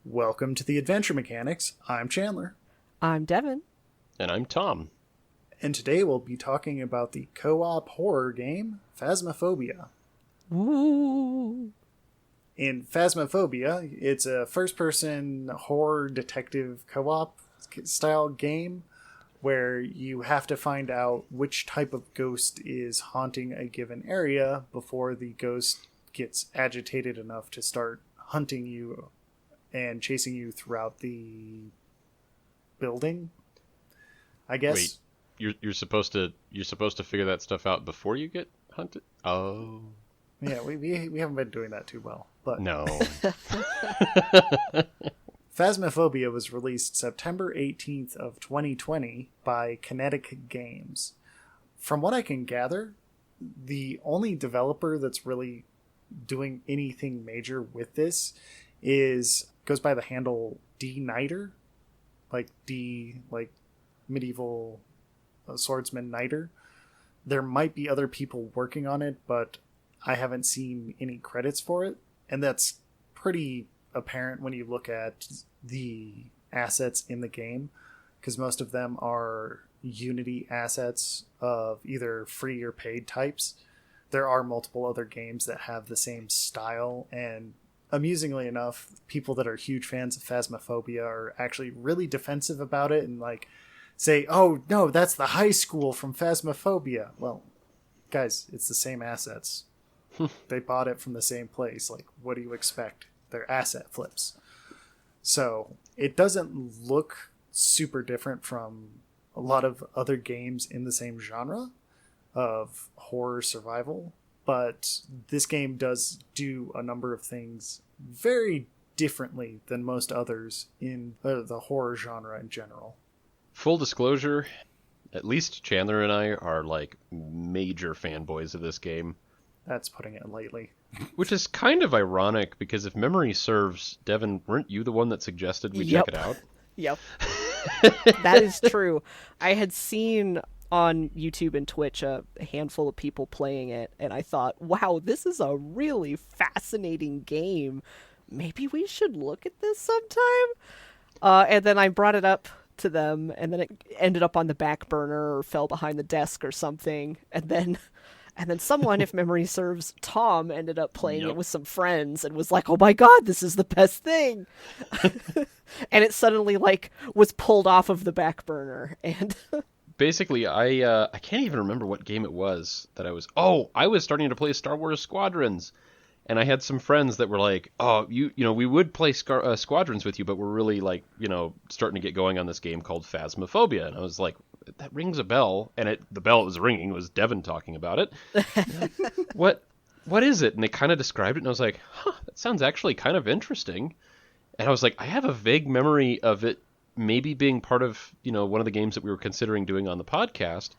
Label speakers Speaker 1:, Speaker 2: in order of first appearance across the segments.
Speaker 1: Welcome to the Adventure Mechanics. I'm Chandler.
Speaker 2: I'm Devin.
Speaker 3: And I'm Tom.
Speaker 1: And today we'll be talking about the co-op horror game, Phasmophobia.
Speaker 2: Ooh.
Speaker 1: In Phasmophobia, it's a first-person horror detective co-op style game where you have to find out which type of ghost is haunting a given area before the ghost gets agitated enough to start hunting you and chasing you throughout the building, I guess.
Speaker 3: Wait, you're supposed to figure that stuff out before you get hunted? Oh.
Speaker 1: Yeah, we haven't been doing that too well. But
Speaker 3: No.
Speaker 1: Phasmophobia was released September 18th of 2020 by Kinetic Games. From what I can gather, the only developer that's really doing anything major with this goes by the handle D Niter, like medieval swordsman Niter. There might be other people working on it, but I haven't seen any credits for it, and that's pretty apparent when you look at the assets in the game, because most of them are Unity assets of either free or paid types. There are multiple other games that have the same style, and amusingly enough, people that are huge fans of Phasmophobia are actually really defensive about it and like say, oh no, that's the high school from Phasmophobia. Well, guys, it's the same assets. They bought it from the same place. Like, what do you expect? They're asset flips. So it doesn't look super different from a lot of other games in the same genre of horror survival, but this game does do a number of things very differently than most others in the horror genre in general.
Speaker 3: Full disclosure, at least Chandler and I are like major fanboys of this game.
Speaker 1: That's putting it lightly.
Speaker 3: Which is kind of ironic because if memory serves, Devin, weren't you the one that suggested we check it out?
Speaker 2: Yep. That is true. I had seen on YouTube and Twitch a handful of people playing it, and I thought, wow, this is a really fascinating game. Maybe we should look at this sometime? And then I brought it up to them, and then it ended up on the back burner or fell behind the desk or something, and then someone, if memory serves, Tom, ended up playing it with some friends and was like, oh my god, this is the best thing. And it suddenly, like, was pulled off of the back burner. And
Speaker 3: basically, I can't even remember what game it was that I was starting to play Star Wars Squadrons. And I had some friends that were like, oh, you know, we would play Squadrons with you, but we're really, like, you know, starting to get going on this game called Phasmophobia. And I was like, that rings a bell. And the bell it was ringing was Devin talking about it. What is it? And they kind of described it, and I was like, that sounds actually kind of interesting. And I was like, I have a vague memory of it maybe being part of, you know, one of the games that we were considering doing on the podcast.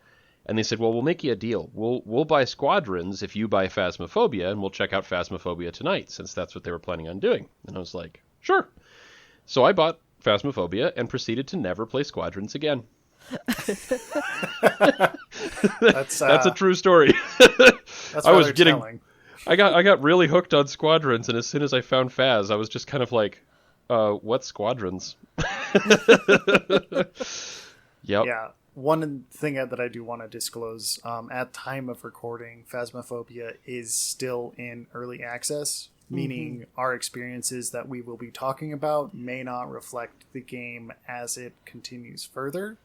Speaker 3: And they said, well, we'll make you a deal. We'll buy Squadrons if you buy Phasmophobia, and we'll check out Phasmophobia tonight, since that's what they were planning on doing. And I was like, sure. So I bought Phasmophobia and proceeded to never play Squadrons again. That's a true story.
Speaker 1: That's I was getting telling.
Speaker 3: I got really hooked on Squadrons, and as soon as I found Phas, I was just kind of like, what Squadrons? Yep.
Speaker 1: Yeah. One thing that I do want to disclose, at time of recording, Phasmophobia is still in early access, meaning our experiences that we will be talking about may not reflect the game as it continues further.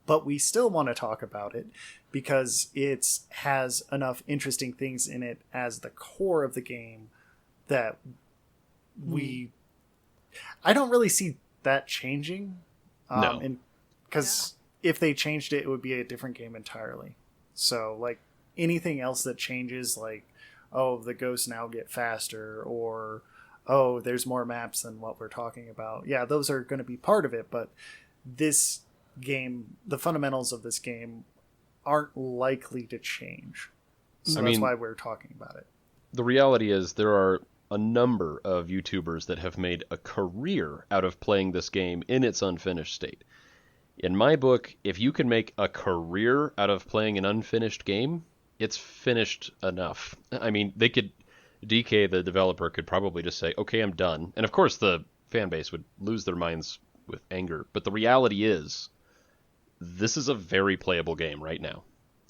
Speaker 1: But we still want to talk about it because it has enough interesting things in it as the core of the game that I don't really see that changing.
Speaker 3: No.
Speaker 1: Because if they changed it, it would be a different game entirely. So, like, anything else that changes, like, oh, the ghosts now get faster, or, oh, there's more maps than what we're talking about. Yeah, those are going to be part of it, but this game, the fundamentals of this game aren't likely to change. So that's why we're talking about it.
Speaker 3: The reality is there are a number of YouTubers that have made a career out of playing this game in its unfinished state. In my book, if you can make a career out of playing an unfinished game, it's finished enough. I mean, DK, the developer, could probably just say, okay, I'm done. And of course, the fan base would lose their minds with anger. But the reality is, this is a very playable game right now.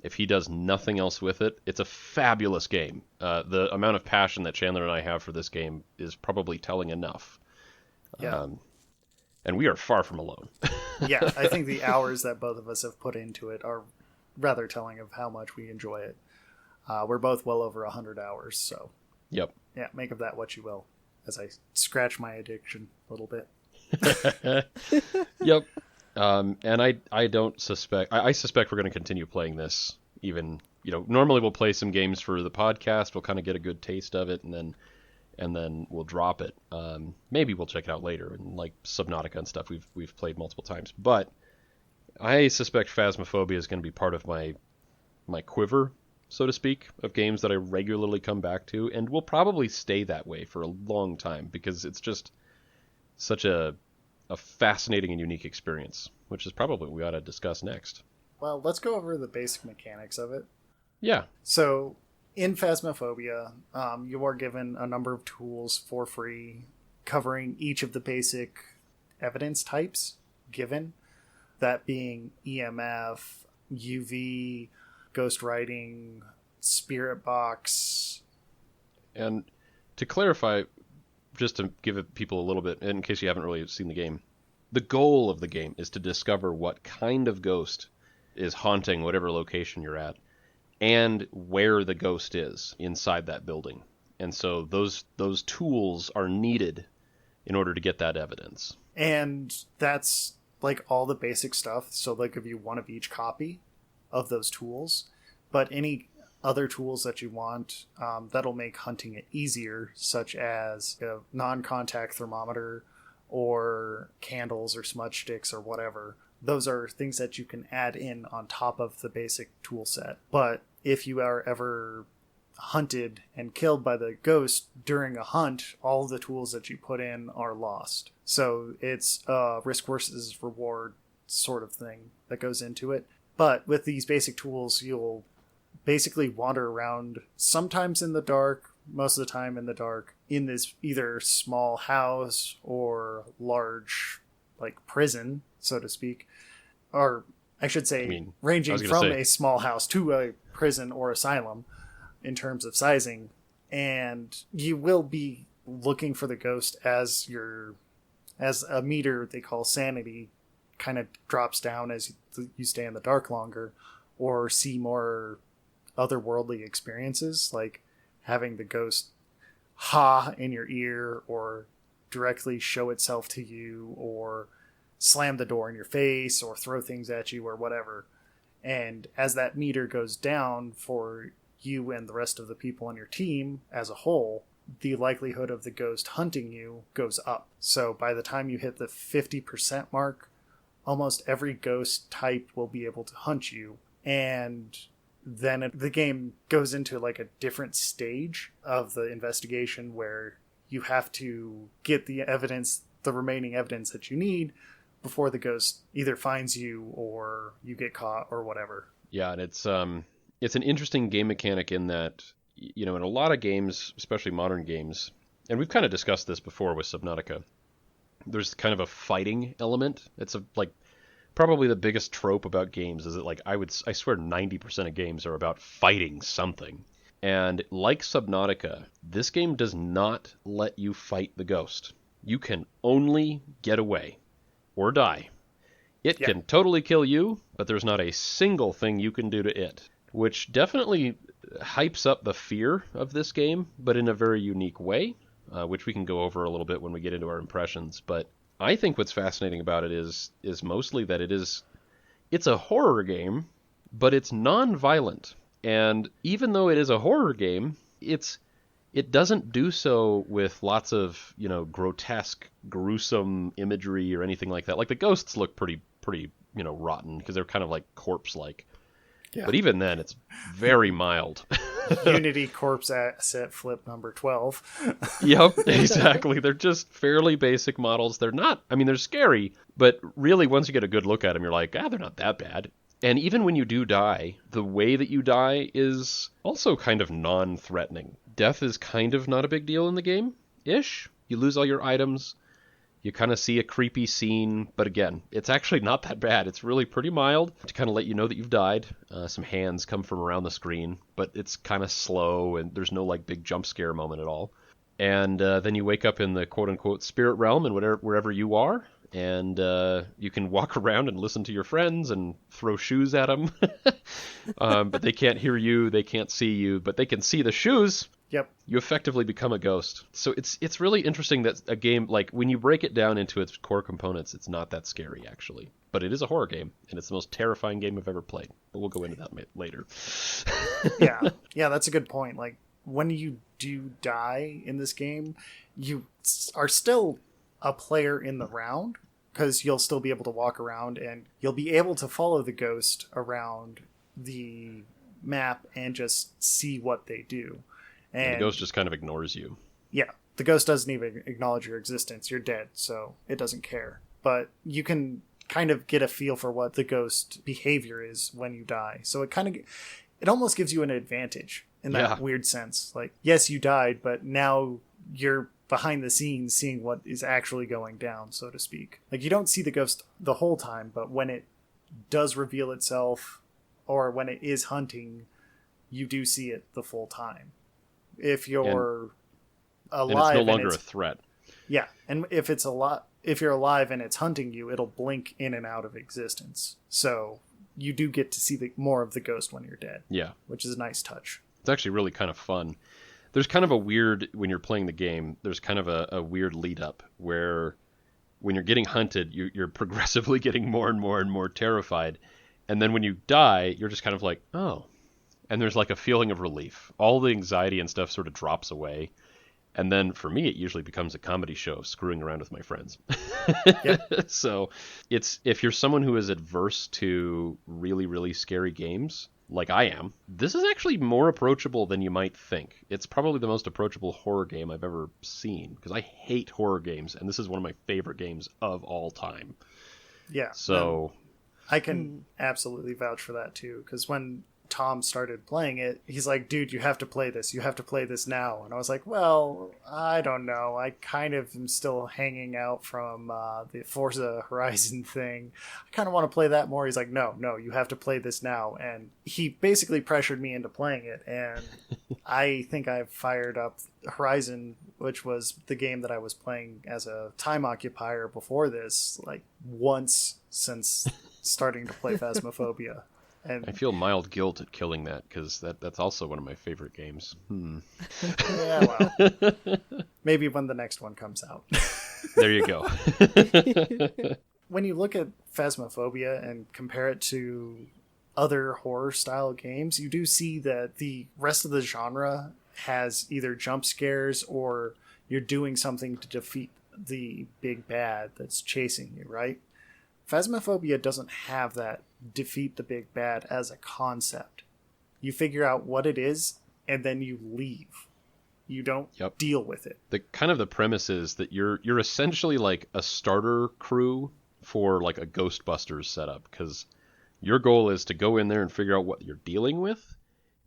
Speaker 3: If he does nothing else with it, it's a fabulous game. The amount of passion that Chandler and I have for this game is probably telling enough.
Speaker 1: Yeah.
Speaker 3: And we are far from alone.
Speaker 1: Yeah, I think the hours that both of us have put into it are rather telling of how much we enjoy it. We're both well over 100 hours, so...
Speaker 3: Yep.
Speaker 1: Yeah, make of that what you will, as I scratch my addiction a little bit.
Speaker 3: Yep. And I don't suspect... I suspect we're going to continue playing this, even... normally we'll play some games for the podcast, we'll kind of get a good taste of it, and then we'll drop it. Maybe we'll check it out later, and like Subnautica and stuff we've played multiple times. But I suspect Phasmophobia is going to be part of my quiver, so to speak, of games that I regularly come back to, and will probably stay that way for a long time, because it's just such a fascinating and unique experience, which is probably what we ought to discuss next.
Speaker 1: Well, let's go over the basic mechanics of it.
Speaker 3: Yeah.
Speaker 1: So, in Phasmophobia, you are given a number of tools for free, covering each of the basic evidence types given, that being EMF, UV, ghost writing, spirit box.
Speaker 3: And to clarify, just to give people a little bit, in case you haven't really seen the game, the goal of the game is to discover what kind of ghost is haunting whatever location you're at, and where the ghost is inside that building. And so those tools are needed in order to get that evidence.
Speaker 1: And that's like all the basic stuff. So they'll give you one of each copy of those tools. But any other tools that you want, that'll make hunting it easier, such as a non-contact thermometer or candles or smudge sticks or whatever. Those are things that you can add in on top of the basic tool set. But if you are ever hunted and killed by the ghost during a hunt, all of the tools that you put in are lost. So it's a risk versus reward sort of thing that goes into it. But with these basic tools, you'll basically wander around, sometimes in the dark, most of the time in the dark, in this either small house or large, like, prison, so to speak. Or, I should say, ranging from a small house to a prison or asylum in terms of sizing. And you will be looking for the ghost as a meter they call sanity kind of drops down as you stay in the dark longer, or see more otherworldly experiences, like having the ghost ha in your ear, or directly show itself to you, or slam the door in your face, or throw things at you, or whatever. And as that meter goes down for you and the rest of the people on your team as a whole, the likelihood of the ghost hunting you goes up. So by the time you hit the 50% mark, almost every ghost type will be able to hunt you. And then the game goes into like a different stage of the investigation where you have to get the remaining evidence that you need before the ghost either finds you or you get caught or whatever.
Speaker 3: Yeah, and it's an interesting game mechanic in that, in a lot of games, especially modern games, and we've kind of discussed this before with Subnautica, there's kind of a fighting element. It's probably the biggest trope about games is that, like, I swear 90% of games are about fighting something. And like Subnautica, this game does not let you fight the ghost. You can only get away or die. It can totally kill you, but there's not a single thing you can do to it, which definitely hypes up the fear of this game, but in a very unique way, which we can go over a little bit when we get into our impressions. But I think what's fascinating about it is mostly that it's a horror game, but it's non-violent. And even though it is a horror game, it doesn't do so with lots of, grotesque, gruesome imagery or anything like that. Like, the ghosts look pretty, rotten because they're kind of like corpse-like. Yeah. But even then, it's very mild.
Speaker 1: Unity corpse asset flip number 12.
Speaker 3: Yep, exactly. They're just fairly basic models. They're they're scary, but really once you get a good look at them, you're like, they're not that bad. And even when you do die, the way that you die is also kind of non-threatening. Death is kind of not a big deal in the game-ish. You lose all your items. You kind of see a creepy scene, but again, it's actually not that bad. It's really pretty mild to kind of let you know that you've died. Some hands come from around the screen, but it's kind of slow, and there's no like big jump scare moment at all. And then you wake up in the quote-unquote spirit realm and wherever you are, and you can walk around and listen to your friends and throw shoes at them. But they can't hear you, they can't see you, but they can see the shoes.
Speaker 1: Yep.
Speaker 3: You effectively become a ghost. So it's really interesting that a game, like, when you break it down into its core components, it's not that scary, actually. But it is a horror game, and it's the most terrifying game I've ever played. But we'll go into that later.
Speaker 1: Yeah, that's a good point. Like, when you do die in this game, you are still a player in the round, because you'll still be able to walk around, and you'll be able to follow the ghost around the map and just see what they do.
Speaker 3: And the ghost just kind of ignores you.
Speaker 1: Yeah, the ghost doesn't even acknowledge your existence. You're dead, so it doesn't care. But you can kind of get a feel for what the ghost behavior is when you die. So it almost gives you an advantage in that weird sense. Like, yes, you died, but now you're behind the scenes seeing what is actually going down, so to speak. Like, you don't see the ghost the whole time, but when it does reveal itself, or when it is hunting, you do see it the full time. If you're alive,
Speaker 3: and it's no longer a threat.
Speaker 1: Yeah, and if you're alive and it's hunting you, it'll blink in and out of existence. So you do get to see more of the ghost when you're dead.
Speaker 3: Yeah,
Speaker 1: which is a nice touch.
Speaker 3: It's actually really kind of fun. There's kind of a weird, when you're playing the game, there's kind of a weird lead up where when you're getting hunted, you're progressively getting more and more and more terrified, and then when you die, you're just kind of like, oh. And there's like a feeling of relief. All the anxiety and stuff sort of drops away. And then for me, it usually becomes a comedy show, screwing around with my friends. Yep. So if you're someone who is adverse to really, really scary games, like I am, this is actually more approachable than you might think. It's probably the most approachable horror game I've ever seen, because I hate horror games, and this is one of my favorite games of all time.
Speaker 1: Yeah.
Speaker 3: So
Speaker 1: I can absolutely vouch for that too, because when Tom started playing it, he's like, dude, you have to play this. You have to play this now. And I was like, well, I don't know. I kind of am still hanging out from the Forza Horizon thing. I kind of want to play that more. He's like, no, you have to play this now. And he basically pressured me into playing it. And I think I've fired up Horizon, which was the game that I was playing as a time occupier before this, like once since starting to play Phasmophobia. And
Speaker 3: I feel mild guilt at killing that, because that's also one of my favorite games.
Speaker 1: Yeah, well, maybe when the next one comes out.
Speaker 3: There you go.
Speaker 1: When you look at Phasmophobia and compare it to other horror-style games, you do see that the rest of the genre has either jump scares or you're doing something to defeat the big bad that's chasing you, right? Phasmophobia doesn't have that defeat the big bad as a concept. You figure out what it is, and then you leave. You don't deal with it.
Speaker 3: The premise is that you're essentially like a starter crew for like a Ghostbusters setup, because your goal is to go in there and figure out what you're dealing with,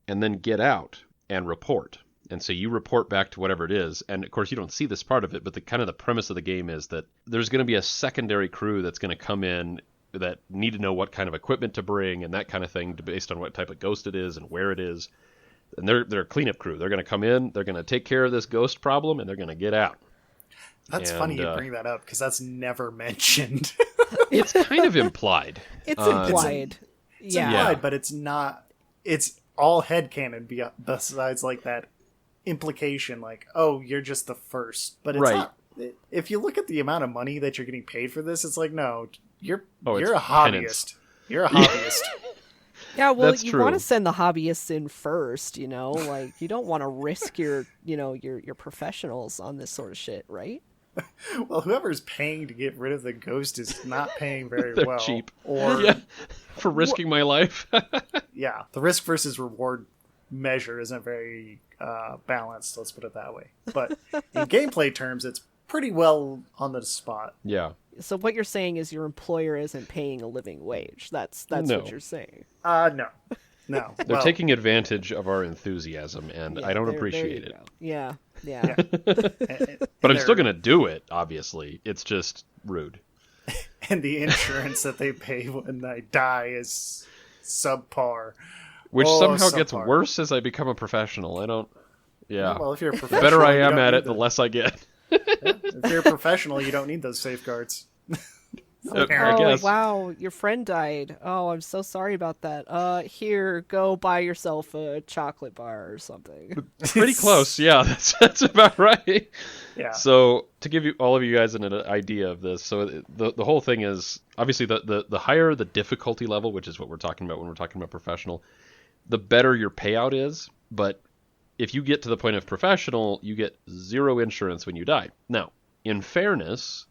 Speaker 3: and then get out and report. And so you report back to whatever it is. And of course, you don't see this part of it, but the premise of the game is that there's going to be a secondary crew that's going to come in that need to know what kind of equipment to bring and that kind of thing based on what type of ghost it is and where it is. And they're a cleanup crew. They're going to come in, they're going to take care of this ghost problem, and they're going to get out.
Speaker 1: That's funny you bring that up, because that's never mentioned.
Speaker 3: It's kind of implied.
Speaker 2: It's implied.
Speaker 1: It's implied, but it's not. It's all headcanon besides like that implication, like, oh, you're just the first. But it's not. If you look at the amount of money that you're getting paid for this, it's like, no, you're a hobbyist. Penance. You're a hobbyist.
Speaker 2: Yeah, well, that's you want to send the hobbyists in first, like you don't want to risk your professionals on this sort of shit, right?
Speaker 1: Well, whoever's paying to get rid of the ghost is not paying very
Speaker 3: They're
Speaker 1: well.
Speaker 3: Cheap.
Speaker 1: Or
Speaker 3: for risking my life.
Speaker 1: Yeah, the risk versus reward measure isn't very balanced, let's put it that way. But in gameplay terms, it's pretty well on the spot.
Speaker 3: Yeah.
Speaker 2: So what you're saying is your employer isn't paying a living wage. That's
Speaker 3: No.
Speaker 2: what you're saying.
Speaker 1: No. No,
Speaker 3: They're taking advantage of our enthusiasm, and
Speaker 2: Yeah,
Speaker 3: I don't
Speaker 2: there
Speaker 3: appreciate
Speaker 2: you
Speaker 3: it.
Speaker 2: go. Yeah.
Speaker 1: yeah.
Speaker 3: But I'm still going to do it, obviously. It's just rude.
Speaker 1: And the insurance that they pay when I die is subpar.
Speaker 3: Which
Speaker 1: Oh,
Speaker 3: somehow gets
Speaker 1: subpar.
Speaker 3: worse as I become a professional. I don't... Yeah.
Speaker 1: Well, if you're a
Speaker 3: The
Speaker 1: professional,
Speaker 3: better I
Speaker 1: you
Speaker 3: am
Speaker 1: don't
Speaker 3: at
Speaker 1: need
Speaker 3: it, the less I get.
Speaker 1: If you're a professional, you don't need those safeguards.
Speaker 3: I
Speaker 2: Oh,
Speaker 3: guess.
Speaker 2: wow, your friend died. Oh, I'm so sorry about that. Here, go buy yourself a chocolate bar or something.
Speaker 3: Pretty close, yeah. That's about right.
Speaker 1: Yeah.
Speaker 3: So to give you all of you guys an idea of this, so the whole thing is obviously the higher the difficulty level, which is what we're talking about when we're talking about professional, the better your payout is. But if you get to the point of professional, you get 0 insurance when you die. Now, in fairness,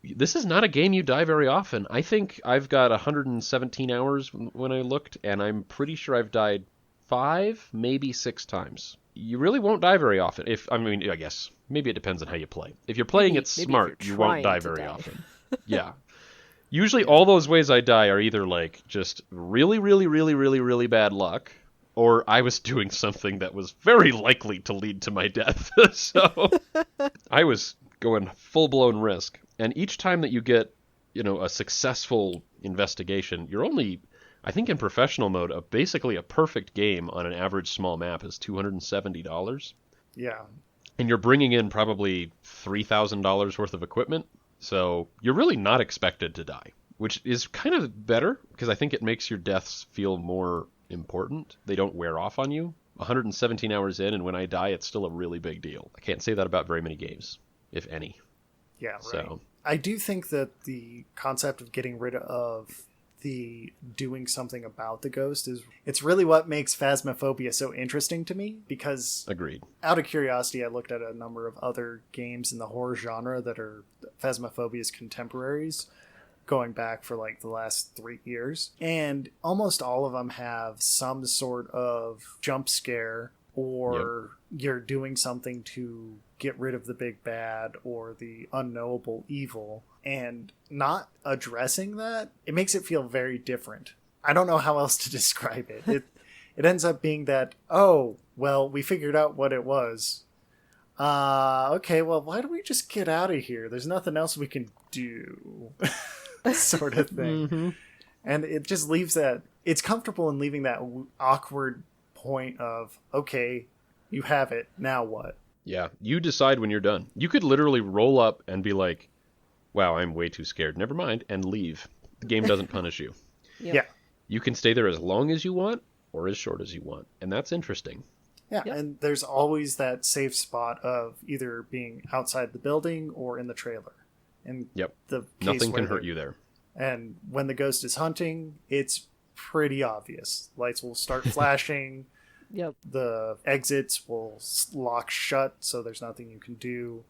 Speaker 3: this is not a game you die very often. I think I've got 117 hours when I looked, and I'm pretty sure I've died 5, maybe 6 times. You really won't die very often. I guess maybe it depends on how you play. If you're playing it smart, you won't die very often. Yeah. Usually all those ways I die are either like just really, really, really, really, really bad luck, or I was doing something that was very likely to lead to my death. So I was going full-blown risk. And each time that you get, a successful investigation, you're only, I think in professional mode, basically a perfect game on an average small map is $270.
Speaker 1: Yeah.
Speaker 3: And you're bringing in probably $3,000 worth of equipment. So you're really not expected to die, which is kind of better because I think it makes your deaths feel more important. They don't wear off on you. 117 hours in, and when I die, it's still a really big deal. I can't say that about very many games, if any.
Speaker 1: Yeah, right.
Speaker 3: So
Speaker 1: I do think that the concept of getting rid of the doing something about the ghost it's really what makes Phasmophobia so interesting to me, because
Speaker 3: agreed.
Speaker 1: Out of curiosity, I looked at a number of other games in the horror genre that are Phasmophobia's contemporaries, going back for like the last 3 years, and almost all of them have some sort of jump scare, or you're doing something to get rid of the big bad or the unknowable evil, and not addressing that, it makes it feel very different. I don't know how else to describe it. It ends up being that, oh, well, we figured out what it was. Okay, well, why don't we just get out of here? There's nothing else we can do. Sort of thing. Mm-hmm. And it just leaves that, it's comfortable in leaving that awkward point of, okay, you have it, now what?
Speaker 3: Yeah, you decide when you're done. You could literally roll up and be like, wow, I'm way too scared, never mind, and leave. The game doesn't punish you.
Speaker 2: Yep.
Speaker 1: Yeah.
Speaker 3: You can stay there as long as you want or as short as you want, and that's interesting.
Speaker 1: Yeah, yep. And there's always that safe spot of either being outside the building or in the trailer. And the case
Speaker 3: nothing can hurt you there.
Speaker 1: And when the ghost is hunting, it's pretty obvious. Lights will start flashing.
Speaker 2: Yep.
Speaker 1: The exits will lock shut, so there's nothing you can do.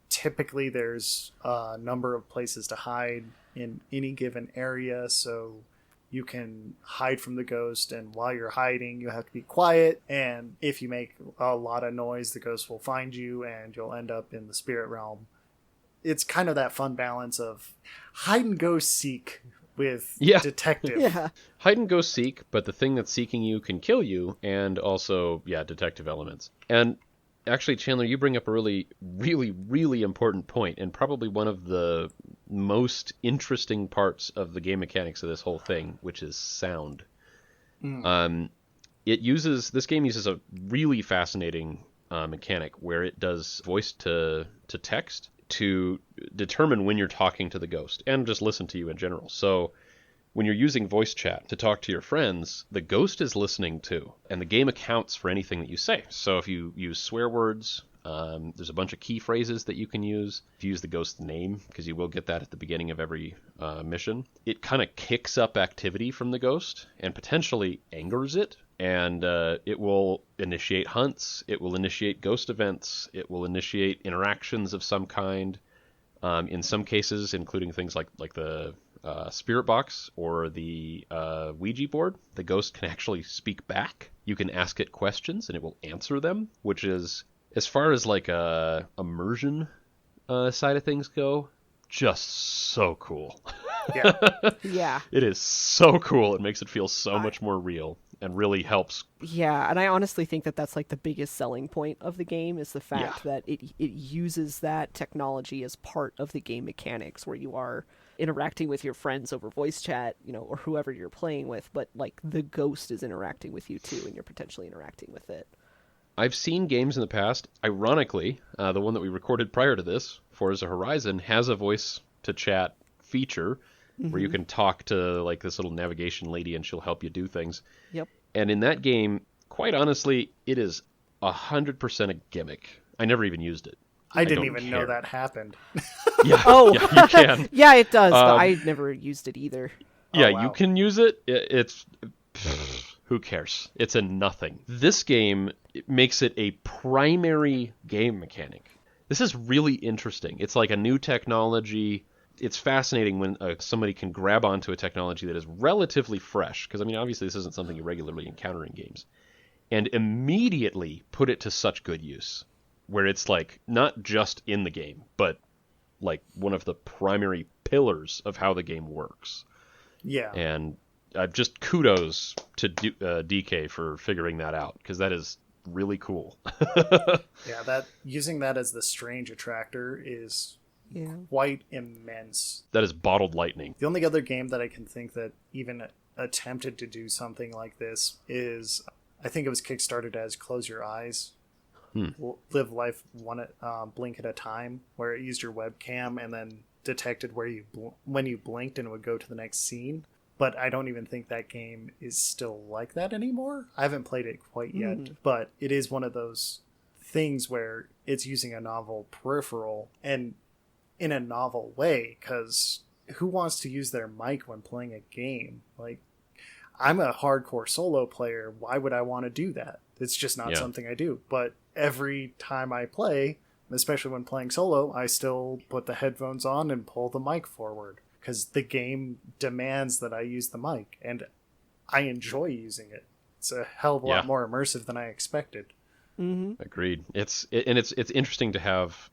Speaker 1: Typically, there's a number of places to hide in any given area, so you can hide from the ghost, and while you're hiding, you have to be quiet, and if you make a lot of noise, the ghost will find you, and you'll end up in the spirit realm. It's kind of that fun balance of hide and go seek with detective.
Speaker 2: Yeah.
Speaker 3: Hide and go seek, but the thing that's seeking you can kill you, and also, detective elements. And actually, Chandler, you bring up a really, really, really important point, and probably one of the most interesting parts of the game mechanics of this whole thing, which is sound. This game uses a really fascinating mechanic where it does voice to text to determine when you're talking to the ghost and just listen to you in general. So when you're using voice chat to talk to your friends, the ghost is listening too, and the game accounts for anything that you say. So if you use swear words, there's a bunch of key phrases that you can use. If you use the ghost's name, because you will get that at the beginning of every mission, it kind of kicks up activity from the ghost and potentially angers it. And it will initiate hunts, it will initiate ghost events, it will initiate interactions of some kind. In some cases, including things like the spirit box or the Ouija board, the ghost can actually speak back. You can ask it questions and it will answer them, which is, as far as like a immersion side of things go, just so cool.
Speaker 1: Yeah.
Speaker 2: Yeah.
Speaker 3: It is so cool. It makes it feel so much more real. and really helps.
Speaker 2: Yeah, and I honestly think that that's like the biggest selling point of the game is the fact that it uses that technology as part of the game mechanics, where you are interacting with your friends over voice chat, or whoever you're playing with, but like the ghost is interacting with you too, and you're potentially interacting with it.
Speaker 3: I've seen games in the past. Ironically, the one that we recorded prior to this, Forza Horizon, has a voice to chat feature where you can talk to like this little navigation lady and she'll help you do things.
Speaker 2: Yep.
Speaker 3: And in that game, quite honestly, it is 100% a gimmick. I never even used it.
Speaker 1: I didn't even know that happened.
Speaker 3: Yeah,
Speaker 2: Oh,
Speaker 3: yeah, you can.
Speaker 2: Yeah, it does. But I never used it either.
Speaker 3: Yeah,
Speaker 1: Oh, wow.
Speaker 3: you can use it. It's who cares? It's a nothing. This game makes it a primary game mechanic. This is really interesting. It's like a new technology. It's fascinating when somebody can grab onto a technology that is relatively fresh, because I mean, obviously this isn't something you regularly encounter in games, and immediately put it to such good use, where it's like not just in the game, but like one of the primary pillars of how the game works.
Speaker 1: Yeah.
Speaker 3: And just kudos to DK for figuring that out, because that is really cool.
Speaker 1: Yeah, that using that as the strange attractor is
Speaker 2: Yeah.
Speaker 1: quite immense.
Speaker 3: That is bottled lightning.
Speaker 1: The only other game that I can think that even attempted to do something like this is, I think it was kickstarted as Close Your Eyes. Live life one blink at a time, where it used your webcam and then detected where when you blinked and it would go to the next scene. But I don't even think that game is still like that anymore. I haven't played it quite yet, but it is one of those things where it's using a novel peripheral and in a novel way, because who wants to use their mic when playing a game? Like, I'm a hardcore solo player. Why would I want to do that? It's just not something I do. But every time I play, especially when playing solo, I still put the headphones on and pull the mic forward, because the game demands that I use the mic, and I enjoy using it. It's a hell of a lot more immersive than I expected.
Speaker 2: Mm-hmm.
Speaker 3: Agreed. It's interesting to have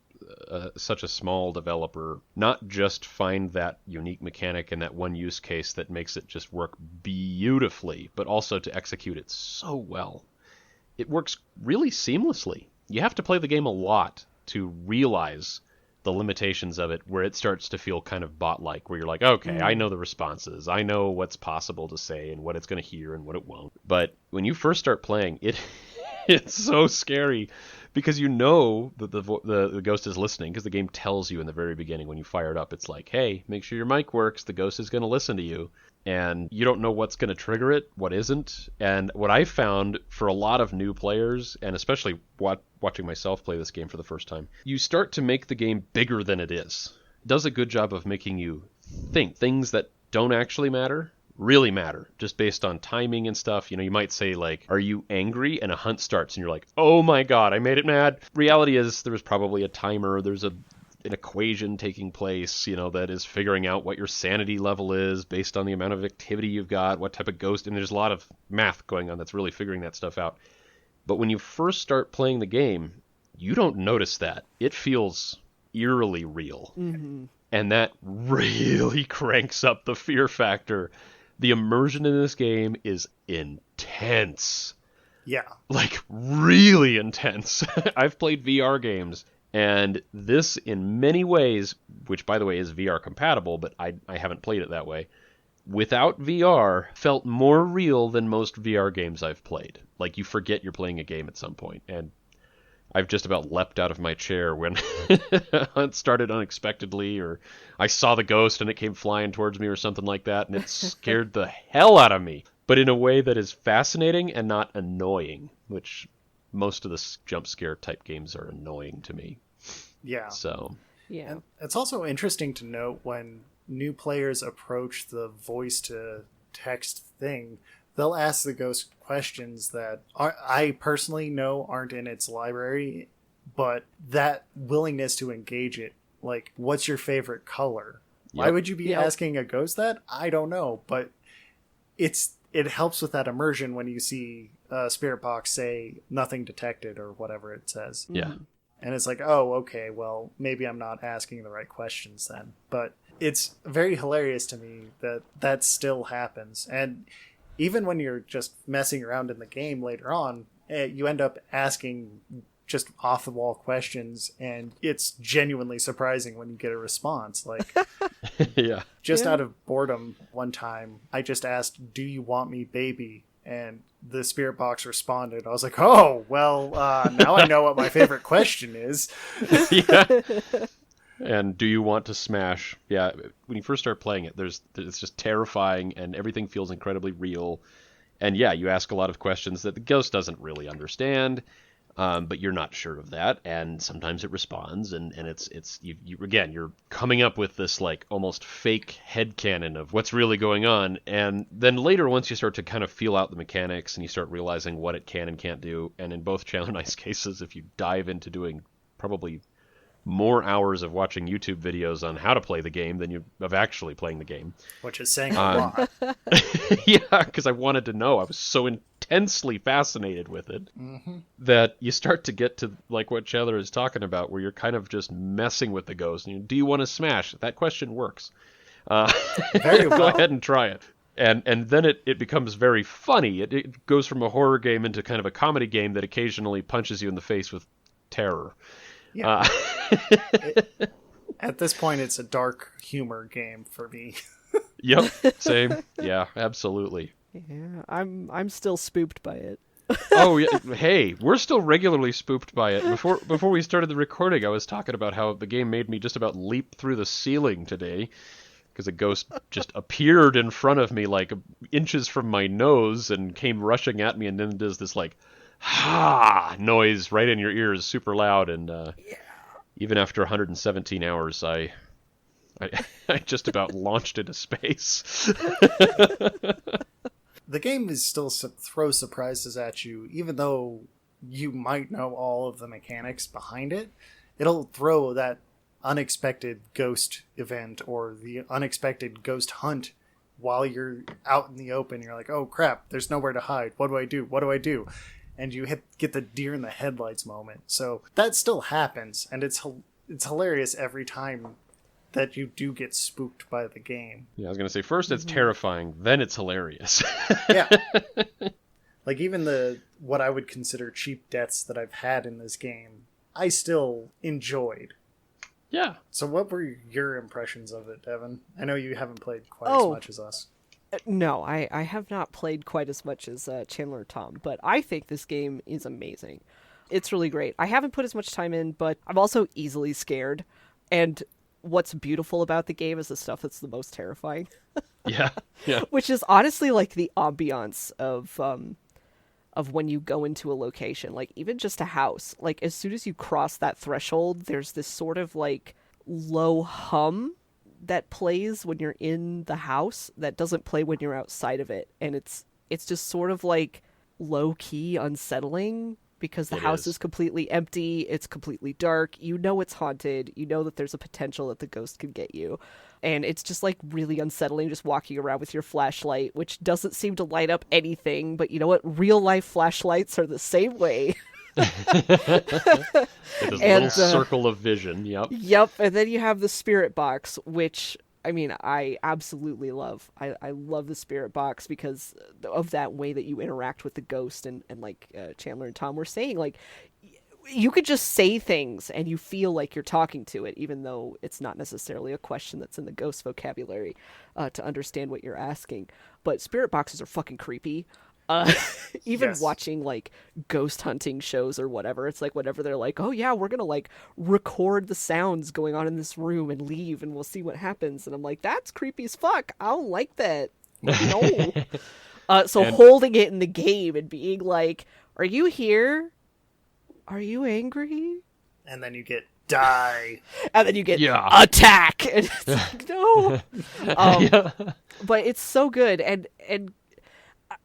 Speaker 3: such a small developer not just find that unique mechanic and that one use case that makes it just work beautifully, but also to execute it so well. It works really seamlessly. You have to play the game a lot to realize the limitations of it, where it starts to feel kind of bot-like, where you're like, okay, I know the responses, I know what's possible to say and what it's going to hear and what it won't. But when you first start playing, it's so scary, because you know that the ghost is listening, because the game tells you in the very beginning when you fire it up, it's like, hey, make sure your mic works, the ghost is going to listen to you. And you don't know what's going to trigger it, what isn't. And what I found for a lot of new players, and especially watching myself play this game for the first time, you start to make the game bigger than it is. It does a good job of making you think things that don't actually matter really matter, just based on timing and stuff. You might say, like, are you angry? And a hunt starts and you're like, oh my god, I made it mad. Reality is there was probably a timer, there's an equation taking place, that is figuring out what your sanity level is based on the amount of activity you've got, what type of ghost, and there's a lot of math going on that's really figuring that stuff out. But when you first start playing the game, you don't notice that. It feels eerily real. Mm-hmm. And that really cranks up the fear factor. The immersion in this game is intense.
Speaker 1: Yeah.
Speaker 3: Like, really intense. I've played VR games, and this, in many ways, which, by the way, is VR compatible, but I haven't played it that way, without VR, felt more real than most VR games I've played. Like, you forget you're playing a game at some point, and I've just about leapt out of my chair when it started unexpectedly, or I saw the ghost and it came flying towards me or something like that, and it scared the hell out of me. But in a way that is fascinating and not annoying, which most of the jump scare type games are annoying to me.
Speaker 1: Yeah.
Speaker 3: So.
Speaker 2: Yeah.
Speaker 1: And it's also interesting to note when new players approach the voice to text thing, they'll ask the ghost questions that I personally know aren't in its library, but that willingness to engage it, like, what's your favorite color? Yep. Why would you be asking a ghost that? I don't know, but it helps with that immersion when you see Spirit Box say nothing detected or whatever it says.
Speaker 3: Yeah.
Speaker 1: And it's like, oh, okay, well, maybe I'm not asking the right questions then. But it's very hilarious to me that still happens. And even when you're just messing around in the game later on, you end up asking just off the wall questions, and it's genuinely surprising when you get a response. Like,
Speaker 3: Yeah.
Speaker 1: just
Speaker 2: Yeah.
Speaker 1: out of boredom, one time I just asked, "Do you want me, baby?" And the spirit box responded. I was like, "Oh, well, now I know what my favorite question is."
Speaker 3: Yeah. And do you want to smash? Yeah, when you first start playing it, it's just terrifying, and everything feels incredibly real. And yeah, you ask a lot of questions that the ghost doesn't really understand, but you're not sure of that. And sometimes it responds, and it's you again, you're coming up with this like almost fake headcanon of what's really going on. And then later, once you start to kind of feel out the mechanics and you start realizing what it can and can't do, and in both Chandler and I's cases, if you dive into doing probably more hours of watching YouTube videos on how to play the game than you of actually playing the game.
Speaker 1: Which is saying a lot.
Speaker 3: Yeah, because I wanted to know. I was so intensely fascinated with it that you start to get to like what Chandler is talking about, where you're kind of just messing with the ghost. Do you want to smash? That question works.
Speaker 1: Very
Speaker 3: Go
Speaker 1: well.
Speaker 3: ahead and try it. And then it becomes very funny. It goes from a horror game into kind of a comedy game that occasionally punches you in the face with terror.
Speaker 1: Yeah. At this point, it's a dark humor game for me.
Speaker 3: Yep, same. Yeah, absolutely.
Speaker 2: Yeah, I'm still spooked by it.
Speaker 3: Oh yeah, hey, we're still regularly spooked by it. Before we started the recording, I was talking about how the game made me just about leap through the ceiling today because a ghost just appeared in front of me like inches from my nose and came rushing at me, and then does this like ha noise right in your ears, super loud. And even after 117 hours, I just about launched into space.
Speaker 1: The game is still throws surprises at you, even though you might know all of the mechanics behind it. It'll throw that unexpected ghost event or the unexpected ghost hunt while you're out in the open. You're like, oh crap, there's nowhere to hide. What do I do? What do I do? And you get the deer in the headlights moment. So that still happens, and it's hilarious every time that you do get spooked by the game.
Speaker 3: Yeah, I was gonna say first it's terrifying, then it's hilarious.
Speaker 1: Yeah. Like even what I would consider cheap deaths that I've had in this game, I still enjoyed.
Speaker 3: Yeah.
Speaker 1: So what were your impressions of it, Evan? I know you haven't played quite as much as us.
Speaker 2: No, I have not played quite as much as Chandler or Tom, but I think this game is amazing. It's really great. I haven't put as much time in, but I'm also easily scared. And what's beautiful about the game is the stuff that's the most terrifying.
Speaker 3: Yeah. Yeah.
Speaker 2: Which is honestly like the ambiance of when you go into a location, like even just a house. Like as soon as you cross that threshold, there's this sort of like low hum that plays when you're in the house that doesn't play when you're outside of it, and it's just sort of like low key unsettling because the house is completely empty, it's completely dark, you know it's haunted, you know that there's a potential that the ghost could get you, and it's just like really unsettling just walking around with your flashlight, which doesn't seem to light up anything, but you know what, real life flashlights are the same way.
Speaker 3: This little circle of vision. Yep.
Speaker 2: And then you have the spirit box, which I mean, I absolutely love. I love the spirit box because of that way that you interact with the ghost, and like Chandler and Tom were saying, like you could just say things and you feel like you're talking to it, even though it's not necessarily a question that's in the ghost vocabulary to understand what you're asking. But spirit boxes are fucking creepy. Even
Speaker 1: Yes.
Speaker 2: watching like ghost hunting shows or whatever, it's like whenever they're like, oh yeah, we're gonna like record the sounds going on in this room and leave and we'll see what happens, and I'm like, that's creepy as fuck, I don't like that. No. So holding it in the game and being like, are you here, are you angry,
Speaker 1: And then you get die.
Speaker 2: and then you get attack, and it's like, no. But it's so good, and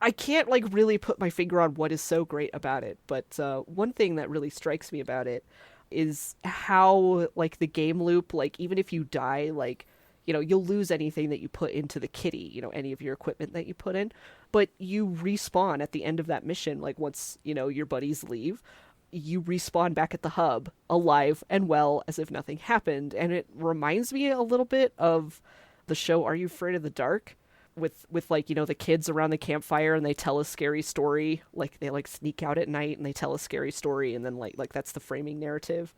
Speaker 2: I can't like really put my finger on what is so great about it, but one thing that really strikes me about it is how like the game loop, like even if you die, like, you know, you'll lose anything that you put into the kitty, you know, any of your equipment that you put in, but you respawn at the end of that mission. Like once, you know, your buddies leave, you respawn back at the hub alive and well as if nothing happened. And it reminds me a little bit of the show Are You Afraid of the Dark? with like, you know, the kids around the campfire and they tell a scary story. Like they like sneak out at night and they tell a scary story, and then like that's the framing narrative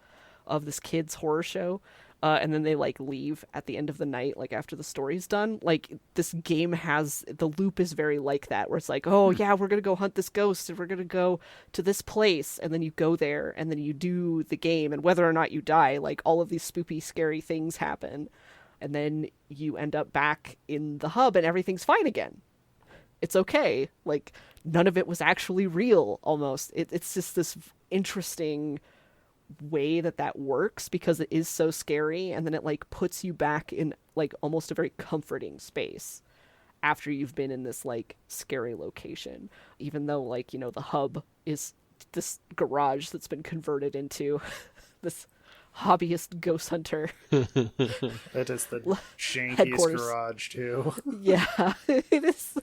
Speaker 2: of this kids horror show. And then they like leave at the end of the night, like after the story's done. Like this game has, the loop is very like that, where it's like, oh yeah, we're gonna go hunt this ghost and we're gonna go to this place, and then you go there and then you do the game, and whether or not you die, like all of these spoopy scary things happen, and then you end up back in the hub and everything's fine again. It's okay. Like none of it was actually real. Almost it's just this interesting way that works, because it is so scary, and then it like puts you back in like almost a very comforting space after you've been in this like scary location, even though like, you know, the hub is this garage that's been converted into this hobbyist ghost hunter.
Speaker 1: That is the shankiest garage too.
Speaker 2: Yeah. It is.